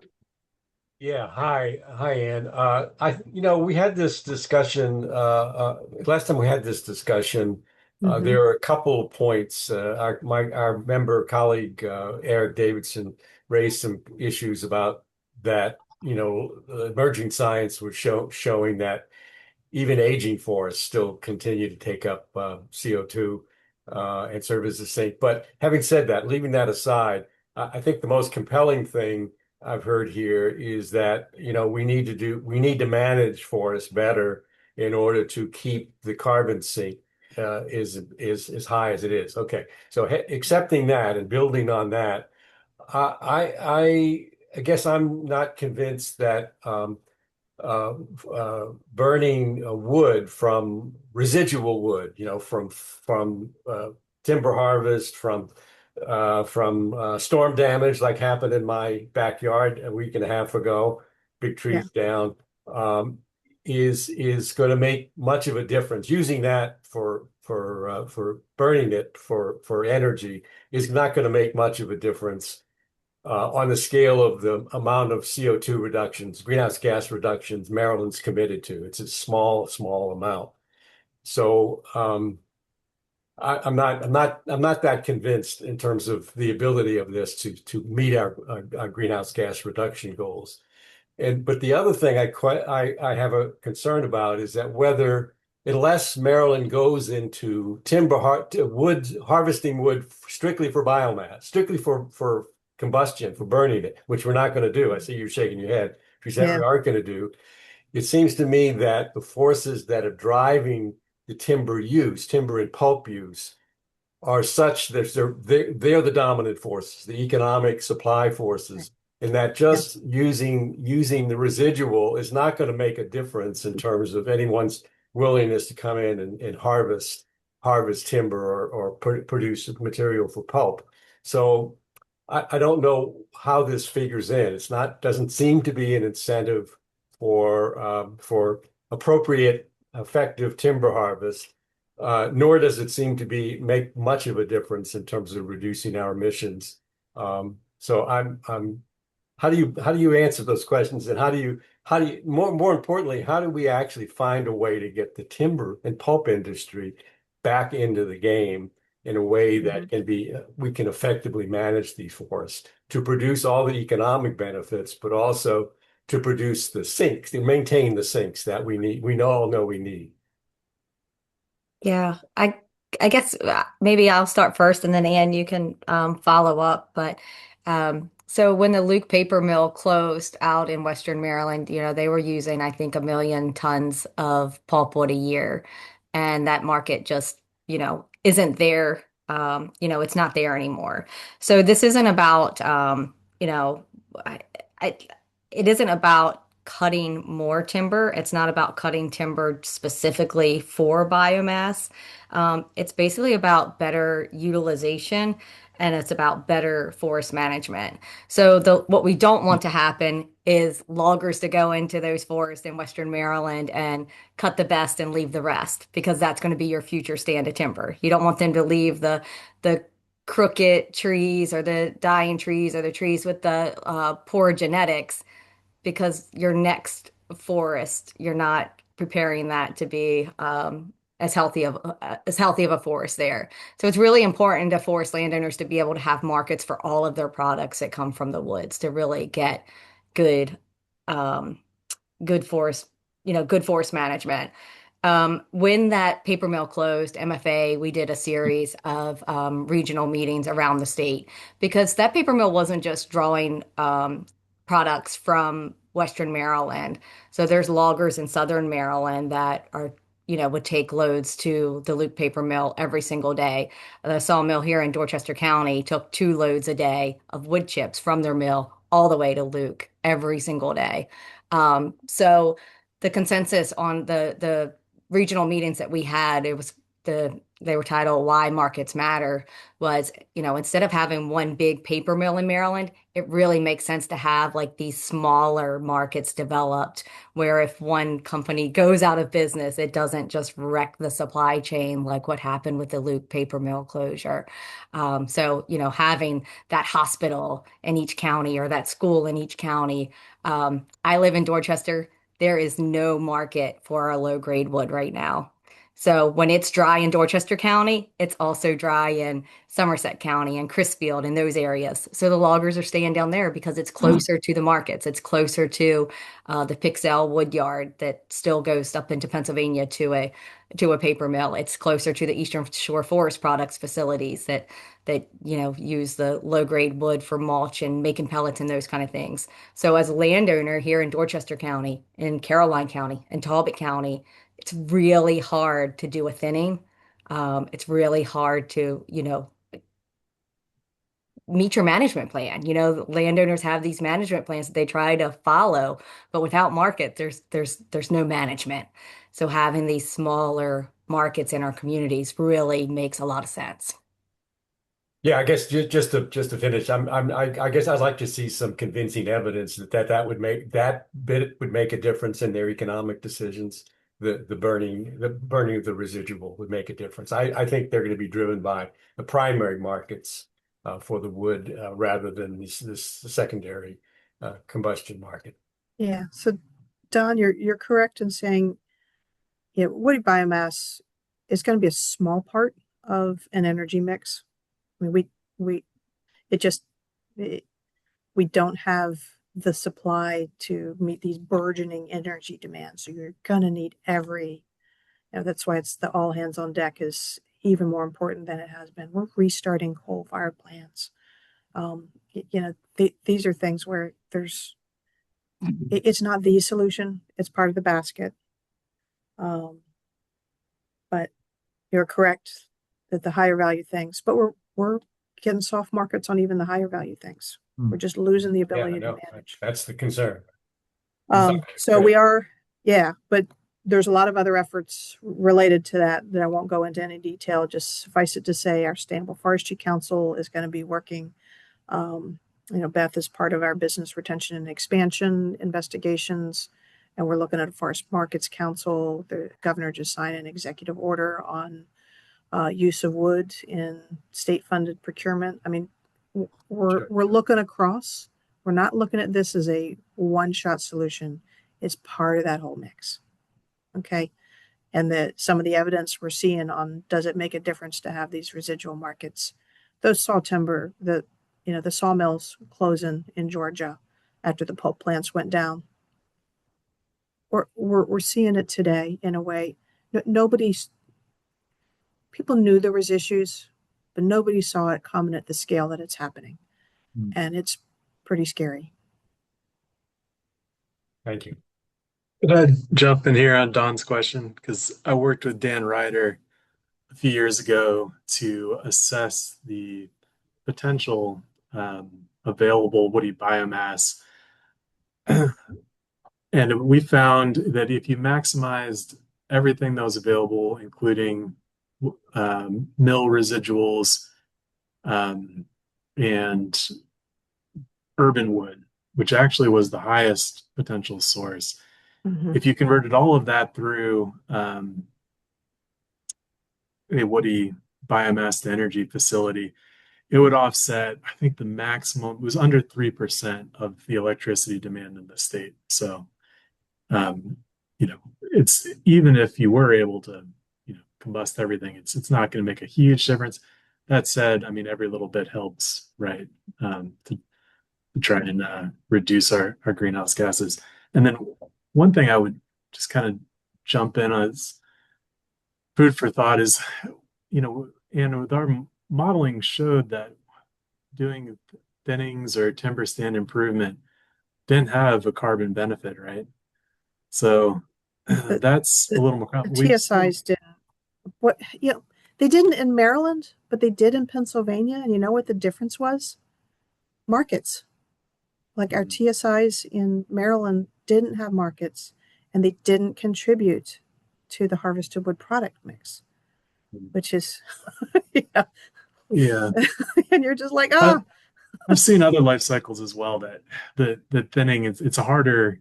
Yeah, hi, Ann. We had this discussion, last time we had this discussion, Mhm. there are a couple of points. Our member colleague, Eric Davidson raised some issues about that, emerging science was showing that even aging forests still continue to take up CO2 and serve as a sink. But having said that, leaving that aside, I think the most compelling thing I've heard here is that we need to manage forests better in order to keep the carbon sink is as high as it is. Okay, so accepting that and building on that, I guess I'm not convinced that uh, burning wood from residual wood, from timber harvest, from storm damage like happened in my backyard a week and a half ago, big trees down, is going to make much of a difference. Using that for burning it for energy is not going to make much of a difference on the scale of the amount of CO2 reductions, greenhouse gas reductions Maryland's committed to. It's a small amount. So I'm not that convinced in terms of the ability of this to meet our greenhouse gas reduction goals. But the other thing I have a concern about is that unless Maryland goes into harvesting wood strictly for biomass, strictly for combustion, for burning it, which we're not going to do. I see you shaking your head. If you said we aren't going to do, it seems to me that the forces that are driving the timber and pulp use are such that they're the dominant forces, the economic supply forces, and that just using the residual is not going to make a difference in terms of anyone's willingness to come in and harvest timber or produce material for pulp. So I don't know how this figures in. Doesn't seem to be an incentive for appropriate, effective timber harvest, nor does it seem to make much of a difference in terms of reducing our emissions. So how do you answer those questions, and how do you more importantly, how do we actually find a way to get the timber and pulp industry back into the game in a way that we can effectively manage these forests to produce all the economic benefits, but also to produce the sinks, to maintain the sinks that we need. We all know we need. Yeah, I guess maybe I'll start first and then Ann, you can follow up. But so when the Luke paper mill closed out in Western Maryland, they were using, I think, 1 million tons of pulpwood a year. And that market just, isn't there. It's not there anymore. So this isn't about, it isn't about cutting more timber. It's not about cutting timber specifically for biomass. It's basically about better utilization, and it's about better forest management. So what we don't want to happen is loggers to go into those forests in Western Maryland and cut the best and leave the rest, because that's going to be your future stand of timber. You don't want them to leave the crooked trees or the dying trees or the trees with the poor genetics, because your next forest, you're not preparing that to be as healthy of a forest there. So it's really important to forest landowners to be able to have markets for all of their products that come from the woods to really get good forest management. When that paper mill closed, MFA, we did a series of regional meetings around the state, because that paper mill wasn't just drawing products from Western Maryland. So there's loggers in Southern Maryland that would take loads to the Luke paper mill every single day. The sawmill here in Dorchester County took 2 loads a day of wood chips from their mill all the way to Luke every single day. So the consensus on the regional meetings that we had, it was they were titled Why Markets Matter, was, instead of having one big paper mill in Maryland, it really makes sense to have like these smaller markets developed where if one company goes out of business, it doesn't just wreck the supply chain like what happened with the Luke paper mill closure. So, having that hospital in each county or that school in each county. I live in Dorchester. There is no market for our low grade wood right now. So when it's dry in Dorchester County, it's also dry in Somerset County and Crisfield and those areas. So the loggers are staying down there because it's closer to the markets. It's closer to the Pixel wood yard that still goes up into Pennsylvania to a paper mill. It's closer to the Eastern Shore Forest Products facilities that use the low grade wood for mulch and making pellets and those kind of things. So as a landowner here in Dorchester County, in Caroline County, in Talbot County, it's really hard to do a thinning. It's really hard to, meet your management plan. Landowners have these management plans that they try to follow, but without market, there's no management. So having these smaller markets in our communities really makes a lot of sense. Yeah, I guess just to finish, I guess I'd like to see some convincing evidence that would make a difference in their economic decisions. The burning of the residual would make a difference. I think they're going to be driven by the primary markets for the wood rather than this secondary combustion market. Yeah. So Don, you're correct in saying, wood biomass is going to be a small part of an energy mix. I mean, we don't have the supply to meet these burgeoning energy demands. So you're going to need that's why it's the all hands on deck is even more important than it has been. We're restarting coal-fired plants. These are things where it's not the solution. It's part of the basket. But you're correct that the higher value things, but we're getting soft markets on even the higher value things. We're just losing the ability to manage. That's the concern. So we are, but there's a lot of other efforts related to that I won't go into any detail. Just suffice it to say, our Sustainable Forestry Council is going to be working. Beth is part of our business retention and expansion investigations, and we're looking at a Forest Markets Council. The governor just signed an executive order on use of wood in state-funded procurement. I mean, we're looking across. We're not looking at this as a one-shot solution. It's part of that whole mix. Okay. And some of the evidence we're seeing on does it make a difference to have these residual markets? Those saw timber, the sawmills closing in Georgia after the pulp plants went down. We're seeing it today in a way. People knew there was issues, but nobody saw it coming at the scale that it's happening. And it's pretty scary. Thank you. Could I jump in here on Don's question? Because I worked with Dan Ryder a few years ago to assess the potential available woody biomass. And we found that if you maximized everything that was available, including mill residuals and urban wood, which actually was the highest potential source, if you converted all of that through a woody biomass to energy facility, it would offset, I think the maximum was under 3% of the electricity demand in the state. So, it's even if you were able to, combust everything, it's not going to make a huge difference. That said, I mean, every little bit helps, right? To try and reduce our greenhouse gases. And then one thing I would just kind of jump in on is food for thought is, and with our modeling showed that doing thinnings or timber stand improvement didn't have a carbon benefit, right? So that's a little more complicated. The TSIs didn't. They didn't in Maryland, but they did in Pennsylvania. And you know what the difference was? Markets. Like our TSIs in Maryland didn't have markets, and they didn't contribute to the harvested wood product mix. which is, yeah. Yeah. And you're just like, ah, I've seen other life cycles as well that the thinning it's a harder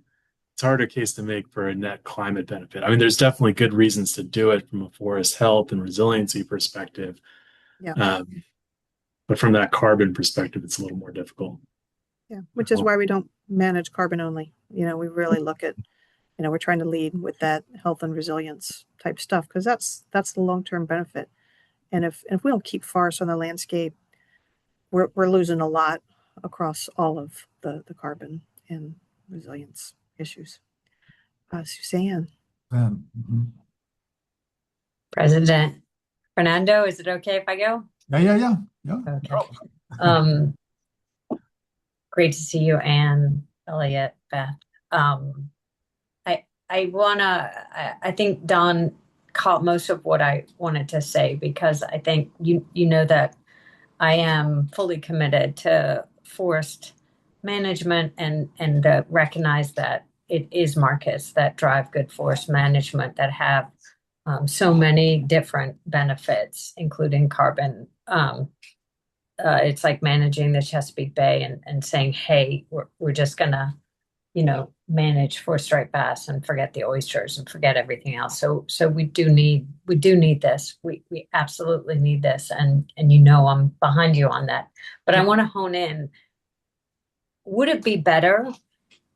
case to make for a net climate benefit. I mean, there's definitely good reasons to do it from a forest health and resiliency perspective. yeah, But from that carbon perspective, it's a little more difficult. yeah. Which is why we don't manage carbon only. You know, we really look at, you know, we're trying to lead with that health and resilience type stuff because that's the long-term benefit. And if we don't keep forests on the landscape, we're losing a lot across all of the carbon and resilience issues. Suzanne. Mhm. President Fernando, is it okay if I go? Yeah. Okay. Great to see you, Anne, Elliot, Beth. I think Don caught most of what I wanted to say because I think you know that I am fully committed to forest management and recognize that it is markets that drive good forest management that have so many different benefits, including carbon. It's like managing the Chesapeake Bay and saying, hey, we're just gonna, manage for striped bass and forget the oysters and forget everything else. So we do need this. We absolutely need this. And I'm behind you on that. But I want to hone in. Would it be better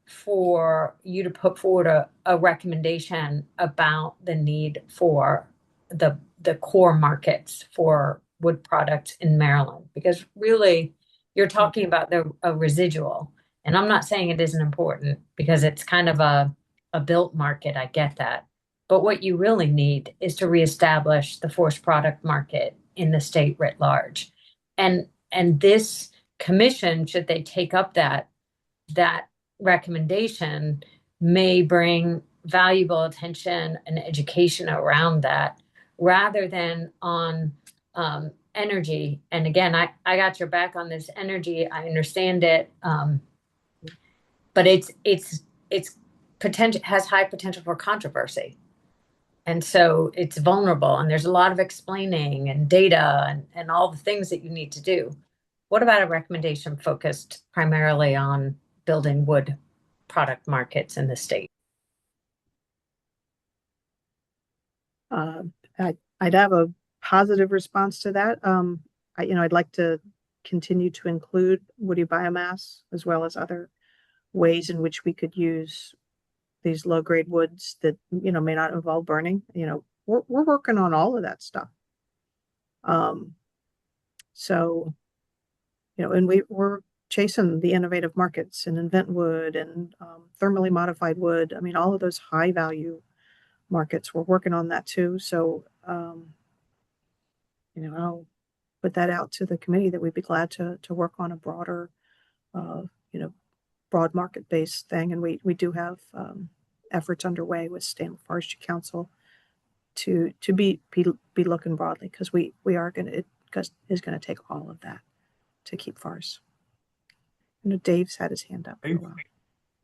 for you to put forward a recommendation about the need for the core markets for wood products in Maryland? Because really, you're talking about a residual. And I'm not saying it isn't important because it's kind of a built market. I get that. But what you really need is to reestablish the forest product market in the state writ large. And this commission, should they take up that recommendation, may bring valuable attention and education around that rather than on energy. And again, I got your back on this energy. I understand it. But it's potential, has high potential for controversy. And so it's vulnerable and there's a lot of explaining and data and all the things that you need to do. What about a recommendation focused primarily on building wood product markets in the state? I'd have a positive response to that. I'd like to continue to include woody biomass as well as other ways in which we could use these low-grade woods that may not involve burning. We're working on all of that stuff. So and we're chasing the innovative markets and invent wood and thermally modified wood. I mean, all of those high value markets, we're working on that too. So I'll put that out to the committee that we'd be glad to work on a broader broad market-based thing. And we do have efforts underway with Sustainable Forestry Council to be looking broadly because we are going to, it is going to take all of that to keep forests. Dave's had his hand up for a while.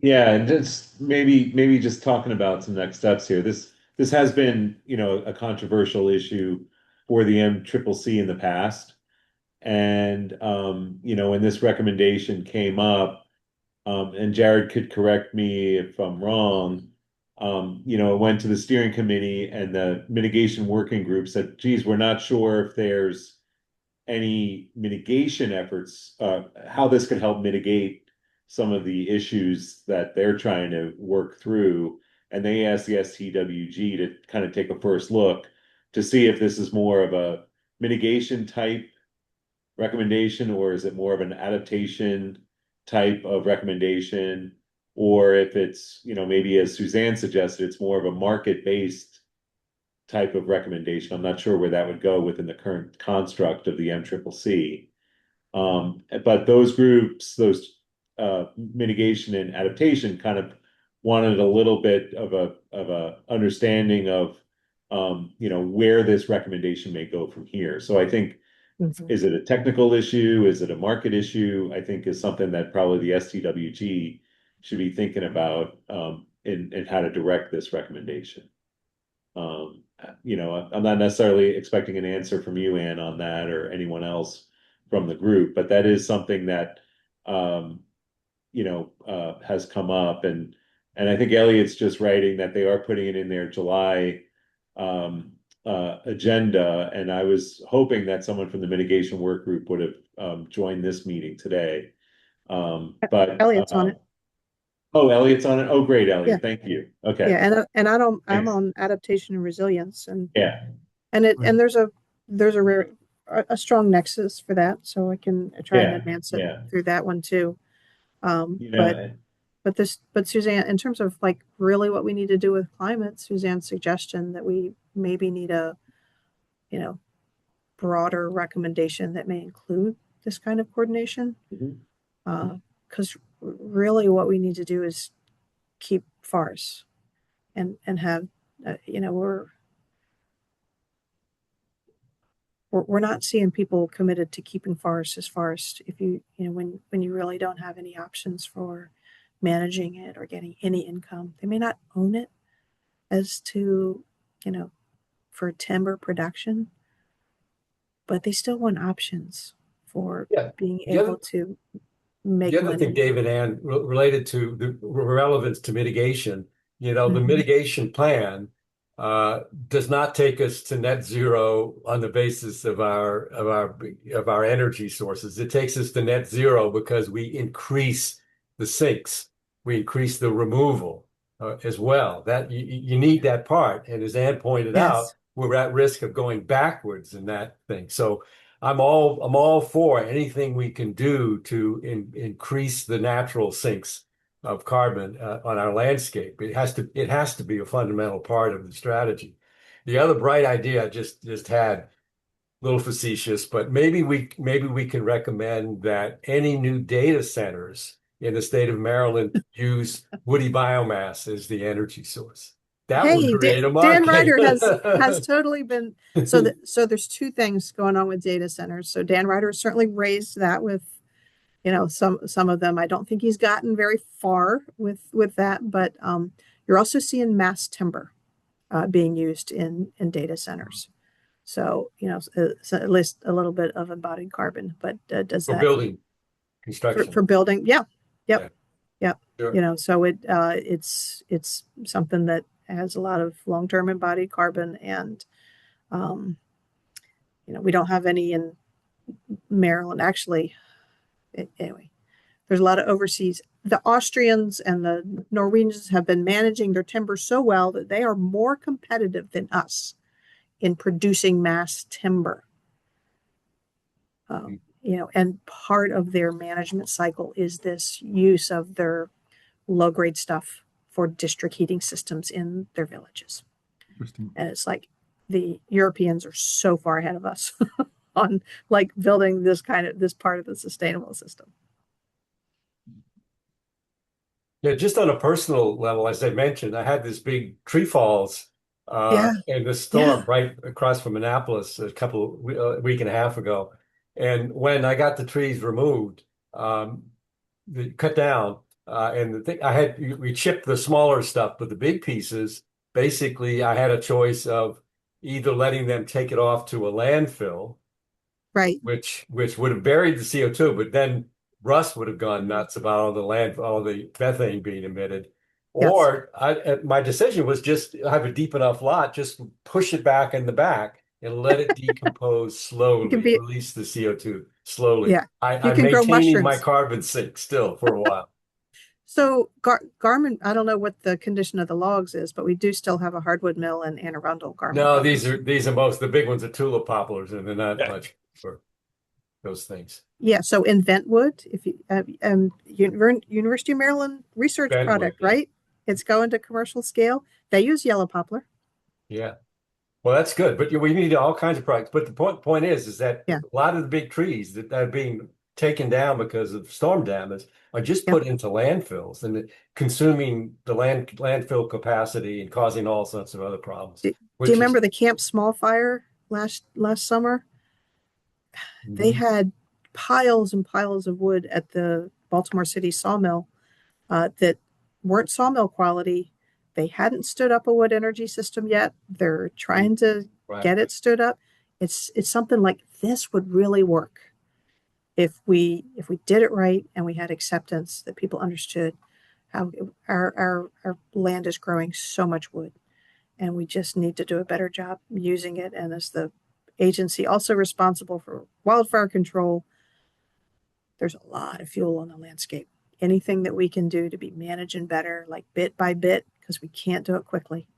Yeah, and just maybe just talking about some next steps here. This has been, a controversial issue for the MCCC in the past. And when this recommendation came up, and Jared could correct me if I'm wrong, it went to the steering committee and the mitigation working group said, geez, we're not sure if there's any mitigation efforts, how this could help mitigate some of the issues that they're trying to work through. And they asked the STWG to kind of take a first look to see if this is more of a mitigation type recommendation, or is it more of an adaptation type of recommendation, or if it's, maybe as Suzanne suggested, it's more of a market-based type of recommendation. I'm not sure where that would go within the current construct of the MCCC. But those groups, those mitigation and adaptation, kind of wanted a little bit of a understanding of where this recommendation may go from here. So I think, is it a technical issue? Is it a market issue? I think is something that probably the STWG should be thinking about in how to direct this recommendation. you know, I'm not necessarily expecting an answer from you, Ann, on that or anyone else from the group, but that is something that, you know, has come up, and I think Elliot's just writing that they are putting it in their July agenda, and I was hoping that someone from the mitigation work group would have joined this meeting today. But Elliot's on it. Oh, Elliot's on it. Oh, great, Elliot. Yeah. Thank you. Okay. Yeah, and I'm Thanks. on adaptation and resilience, and Yeah. and there's a strong nexus for that, so I can try and Yeah, advance it yeah. through that one too. You know, But Suzanne, in terms of like really what we need to do with climate, Suzanne's suggestion that we maybe need a, you know, broader recommendation that may include this kind of coordination. Because really what we need to do is keep FARS and have, you know, we're not seeing people committed to keeping FARS as far as if you know, when you really don't have any options for managing it or getting any income. They may not own it as to, you know, for timber production, but they still want options for being able to make The other money. thing, David, and related to the relevance to mitigation, you know, the mitigation plan does not take us to net zero on the basis of our energy sources. It takes us to net zero because we increase the sinks, we increase the removal as well. That you need that part, and as Ann pointed out, we're at risk of going backwards in that thing. So I'm all for anything we can do to increase the natural sinks of carbon on our landscape. It has to be a fundamental part of the strategy. The other bright idea I just had, a little facetious, but maybe we can recommend that any new data centers in the state of Maryland use woody biomass as the energy source. That would create a market. Dan Ryder has totally been so there's two things going on with data centers. So Dan Ryder certainly raised that with, you know, some of them. I don't think he's gotten very far with that, but you're also seeing mass timber being used in data centers. So, you know, so at least a little bit of embodied carbon, but does for that building construction for building? Yeah. Yep. Sure. You know, so it's something that has a lot of long-term embodied carbon, and you know, we don't have any in Maryland actually. Anyway, there's a lot of overseas. The Austrians and the Norwegians have been managing their timber so well that they are more competitive than us in producing mass timber. You know, and part of their management cycle is this use of their low-grade stuff for district heating systems in their villages. Interesting. And it's like the Europeans are so far ahead of us on like building this part of the sustainable system. Yeah, just on a personal level, as I mentioned, I had this big tree falls in the storm right across from Annapolis a week and a half ago. And when I got the trees removed, cut down, and the thing we chipped the smaller stuff, but the big pieces, basically I had a choice of either letting them take it off to a landfill, right, which would have buried the CO2, but then Russ would have gone nuts about all the methane being emitted. Yes. Or my decision was just have a deep enough lot, just push it back in the back and let it decompose slowly, release the CO2 slowly. Yeah, I'm maintaining my carbon sink still for a while. So Garmin, I don't know what the condition of the logs is, but we do still have a hardwood mill in Anne Arundel. Garmin. No, these are most the big ones are tulip poplars, and they're not much for those things. Yeah, so in Ventwood, if you University of Maryland research product, right? It's going to commercial scale. They use yellow poplar. Yeah. Well, that's good, but we need all kinds of products. But the point is that a lot of the big trees that are being taken down because of storm damage are just put into landfills and consuming the landfill capacity and causing all sorts of other problems. Do you remember the Camp Small Fire last summer? They had piles and piles of wood at the Baltimore City sawmill that weren't sawmill quality. They hadn't stood up a wood energy system yet. They're trying to get it stood up. It's something like this would really work if we did it right and we had acceptance that people understood how our land is growing so much wood, and we just need to do a better job using it. And as the agency also responsible for wildfire control, there's a lot of fuel on the landscape. Anything that we can do to be managing better, like bit by bit, because we can't do it quickly.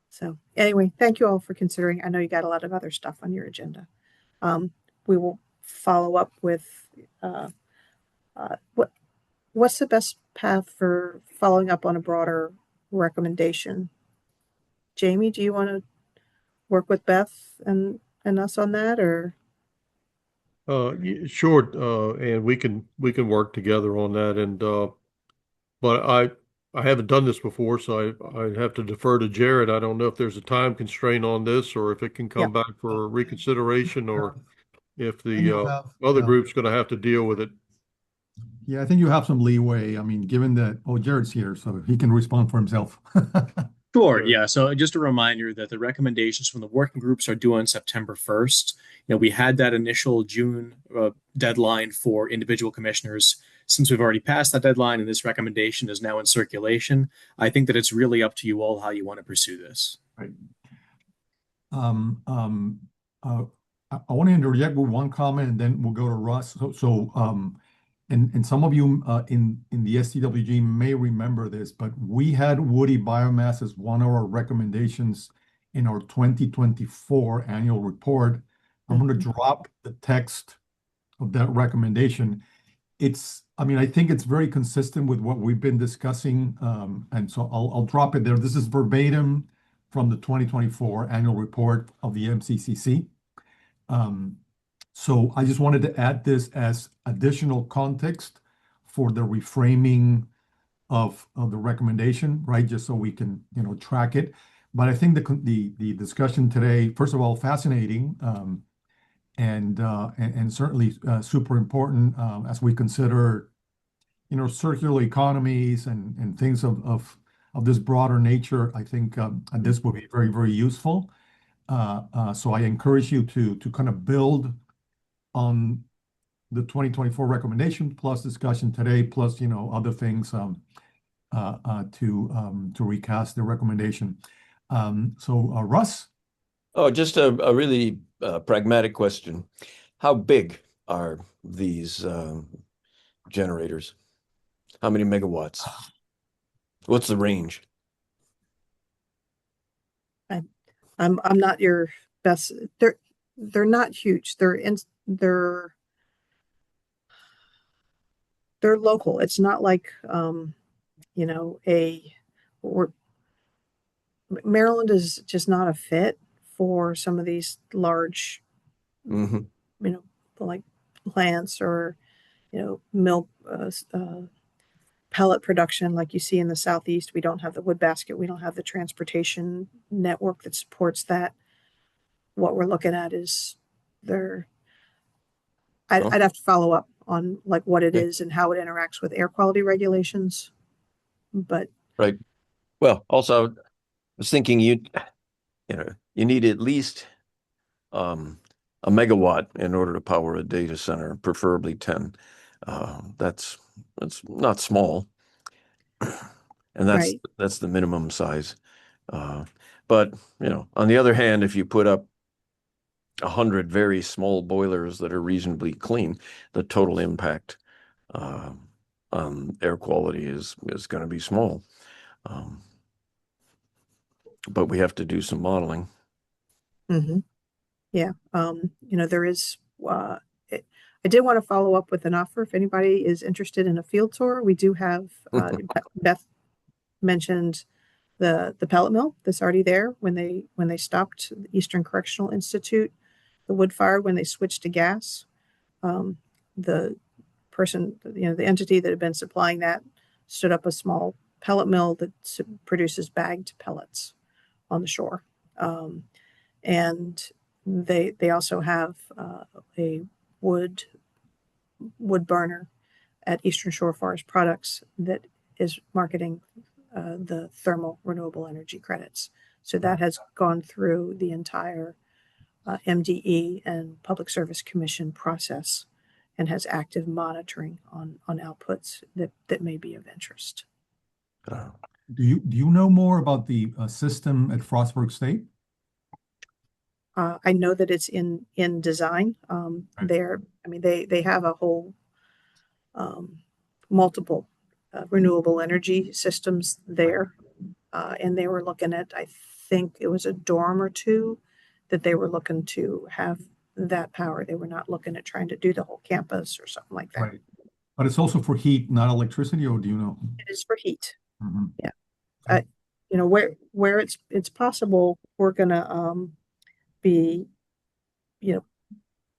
So anyway, thank you all for considering. I know you got a lot of other stuff on your agenda. We will follow up with what's the best path for following up on a broader recommendation. Jamie, do you want to work with Beth and us on that, or? Sure, and we can work together on that. And but I haven't done this before, so I have to defer to Jared. I don't know if there's a time constraint on this, or if it can come back for reconsideration, or if the other group's going to have to deal with it. Yeah, I think you have some leeway. I mean, given that, Jared's here, so he can respond for himself. Sure, yeah. So just a reminder that the recommendations from the working groups are due on September 1st. We had that initial June deadline for individual commissioners. Since we've already passed that deadline and this recommendation is now in circulation, I think that it's really up to you all how you want to pursue this. Right. I want to interject with one comment, and then we'll go to Russ. And some of you in the STWG may remember this, but we had woody biomass as one of our recommendations in our 2024 annual report. I'm going to drop the text of that recommendation. I think it's very consistent with what we've been discussing, and so I'll drop it there. This is verbatim from the 2024 annual report of the MCCC. So I just wanted to add this as additional context for the reframing of the recommendation, right? Just so we can, track it. But I think the discussion today, first of all, fascinating, and certainly super important as we consider, circular economies and things of this broader nature. I think this will be very, very useful. So I encourage you to kind of build on the 2024 recommendation plus discussion today, plus other things to recast the recommendation. So Russ? Oh, just a really pragmatic question. How big are these generators? How many megawatts? What's the range? I'm not your best. They're not huge. They're local. It's not like Maryland is just not a fit for some of these large like plants or milk pellet production like you see in the Southeast. We don't have the wood basket. We don't have the transportation network that supports that. What we're looking at is I'd have to follow up on like what it is and how it interacts with air quality regulations. But right. Well, also I was thinking you need at least a megawatt in order to power a data center, preferably 10. That's not small. And that's the minimum size. But on the other hand, if you put up 100 very small boilers that are reasonably clean, the total impact on air quality is going to be small. But we have to do some modeling. Yeah. There is, I did want to follow up with an offer. If anybody is interested in a field tour, we do have, Beth mentioned the pellet mill that's already there when they stopped the Eastern Correctional Institute, the wood fire, when they switched to gas. The person, the entity that had been supplying that stood up a small pellet mill that produces bagged pellets on the shore. And they also have a wood burner at Eastern Shore Forest Products that is marketing the thermal renewable energy credits. So that has gone through the entire MDE and Public Service Commission process and has active monitoring on outputs that may be of interest. Do you know more about the system at Frostburg State? I know that it's in design. They have a whole multiple renewable energy systems there, and they were looking at, I think it was a dorm or two that they were looking to have that power. They were not looking at trying to do the whole campus or something like that. Right. But it's also for heat, not electricity, or do you know? It is for heat. Mm-hmm. Yeah. Where it's possible, we're gonna be,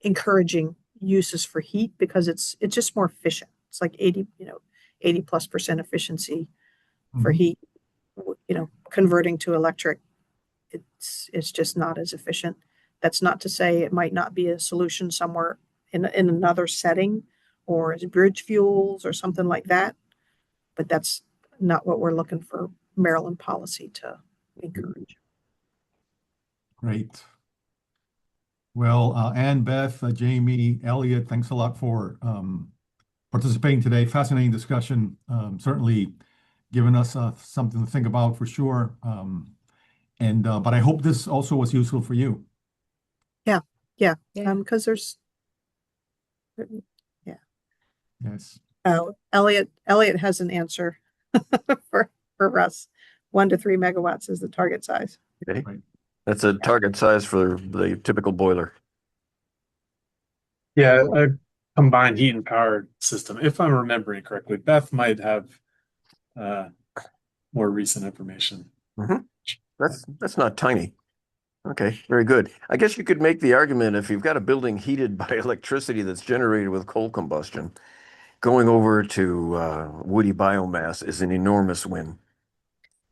encouraging uses for heat because it's just more efficient. It's like 80+% efficiency for heat. Converting to electric, it's just not as efficient. That's not to say it might not be a solution somewhere in another setting or as bridge fuels or something like that, but that's not what we're looking for Maryland policy to encourage. Great. Well, Ann, Beth, Jamie, Elliot, thanks a lot for participating today. Fascinating discussion. Certainly giving us something to think about for sure. But I hope this also was useful for you. Yeah. Because there's, Yes. Elliot has an answer for us. 1 to 3 megawatts is the target size. Okay. Right. That's a target size for the typical boiler. Yeah, a combined heat and power system. If I'm remembering correctly, Beth might have more recent information. Mm-hmm. That's not tiny. Okay, very good. I guess you could make the argument if you've got a building heated by electricity that's generated with coal combustion, going over to woody biomass is an enormous win.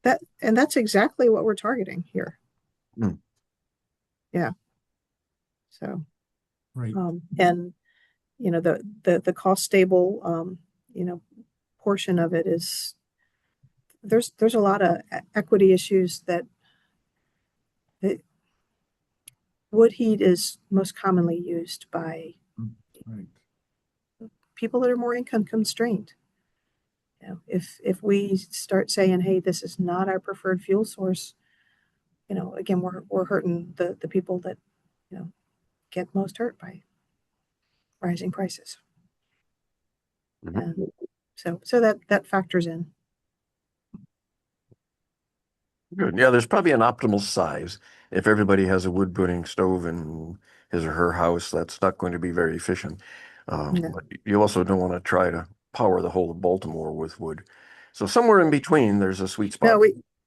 That's exactly what we're targeting here. Mm. Yeah. So, right. And the cost stable, portion of it is there's a lot of equity issues that wood heat is most commonly used by people that are more income constrained. If we start saying, hey, this is not our preferred fuel source, again, we're hurting the people that, get most hurt by rising prices. Mm-hmm. And so that factors in. Good. Yeah, there's probably an optimal size. If everybody has a wood burning stove in his or her house, that's not going to be very efficient. No. But you also don't want to try to power the whole of Baltimore with wood. So somewhere in between, there's a sweet spot. No,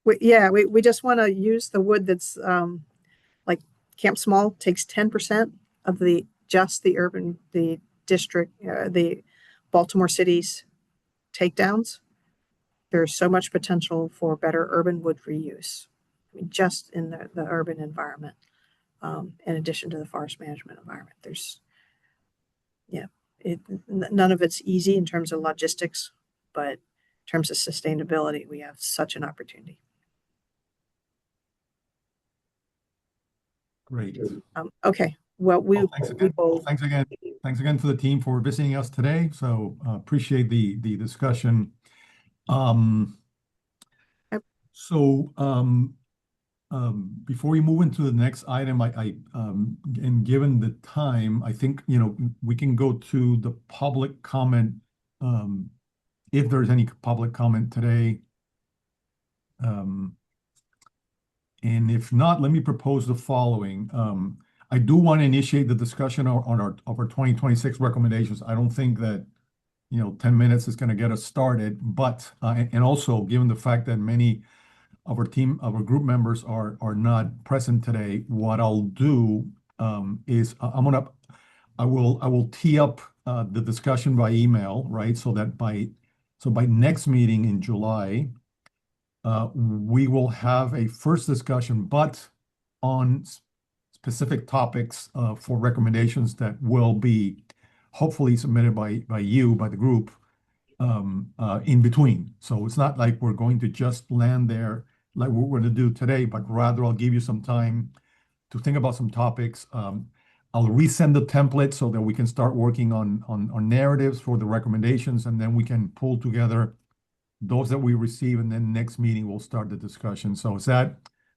we just want to use the wood that's like Camp Small takes 10% of the Baltimore city's takedowns. There's so much potential for better urban wood reuse. Just in the urban environment, in addition to the forest management environment. None of it's easy in terms of logistics, but in terms of sustainability, we have such an opportunity. Great. Okay. Well, thanks again. Thanks again to the team for visiting us today. So appreciate the discussion. Before we move into the next item, and given the time, I think, we can go to the public comment, if there's any public comment today. And if not, let me propose the following. I do want to initiate the discussion on our 2026 recommendations. I don't think that 10 minutes is going to get us started, but and also given the fact that many of our group members are not present today, what I'll do is I will tee up the discussion by email, right? So by next meeting in July, we will have a first discussion, but on specific topics for recommendations that will be hopefully submitted by the group. in between. So it's not like we're going to just land there like what we're going to do today, but rather I'll give you some time to think about some topics. I'll resend the template so that we can start working on narratives for the recommendations, and then we can pull together those that we receive, and then next meeting we'll start the discussion. So is that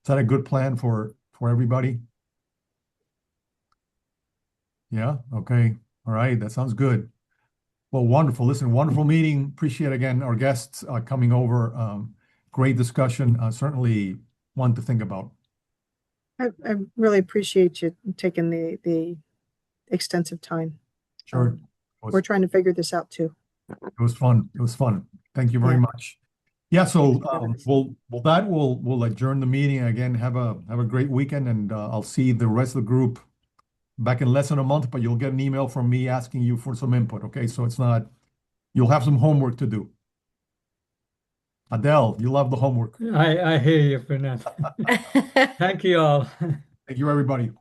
a good plan for everybody? Yeah, okay. All right, that sounds good. Well, wonderful. Listen, wonderful meeting. Appreciate again our guests coming over. Great discussion. Certainly one to think about. I really appreciate you taking the extensive time. Sure. We're trying to figure this out too. It was fun. It was fun. Thank you very much. Yeah, so we'll adjourn the meeting again. Have a great weekend, and I'll see the rest of the group back in less than a month, but you'll get an email from me asking you for some input. Okay, so it's not, you'll have some homework to do. Adele, you love the homework. I hear you, Fernando. Thank you all. Thank you, everybody.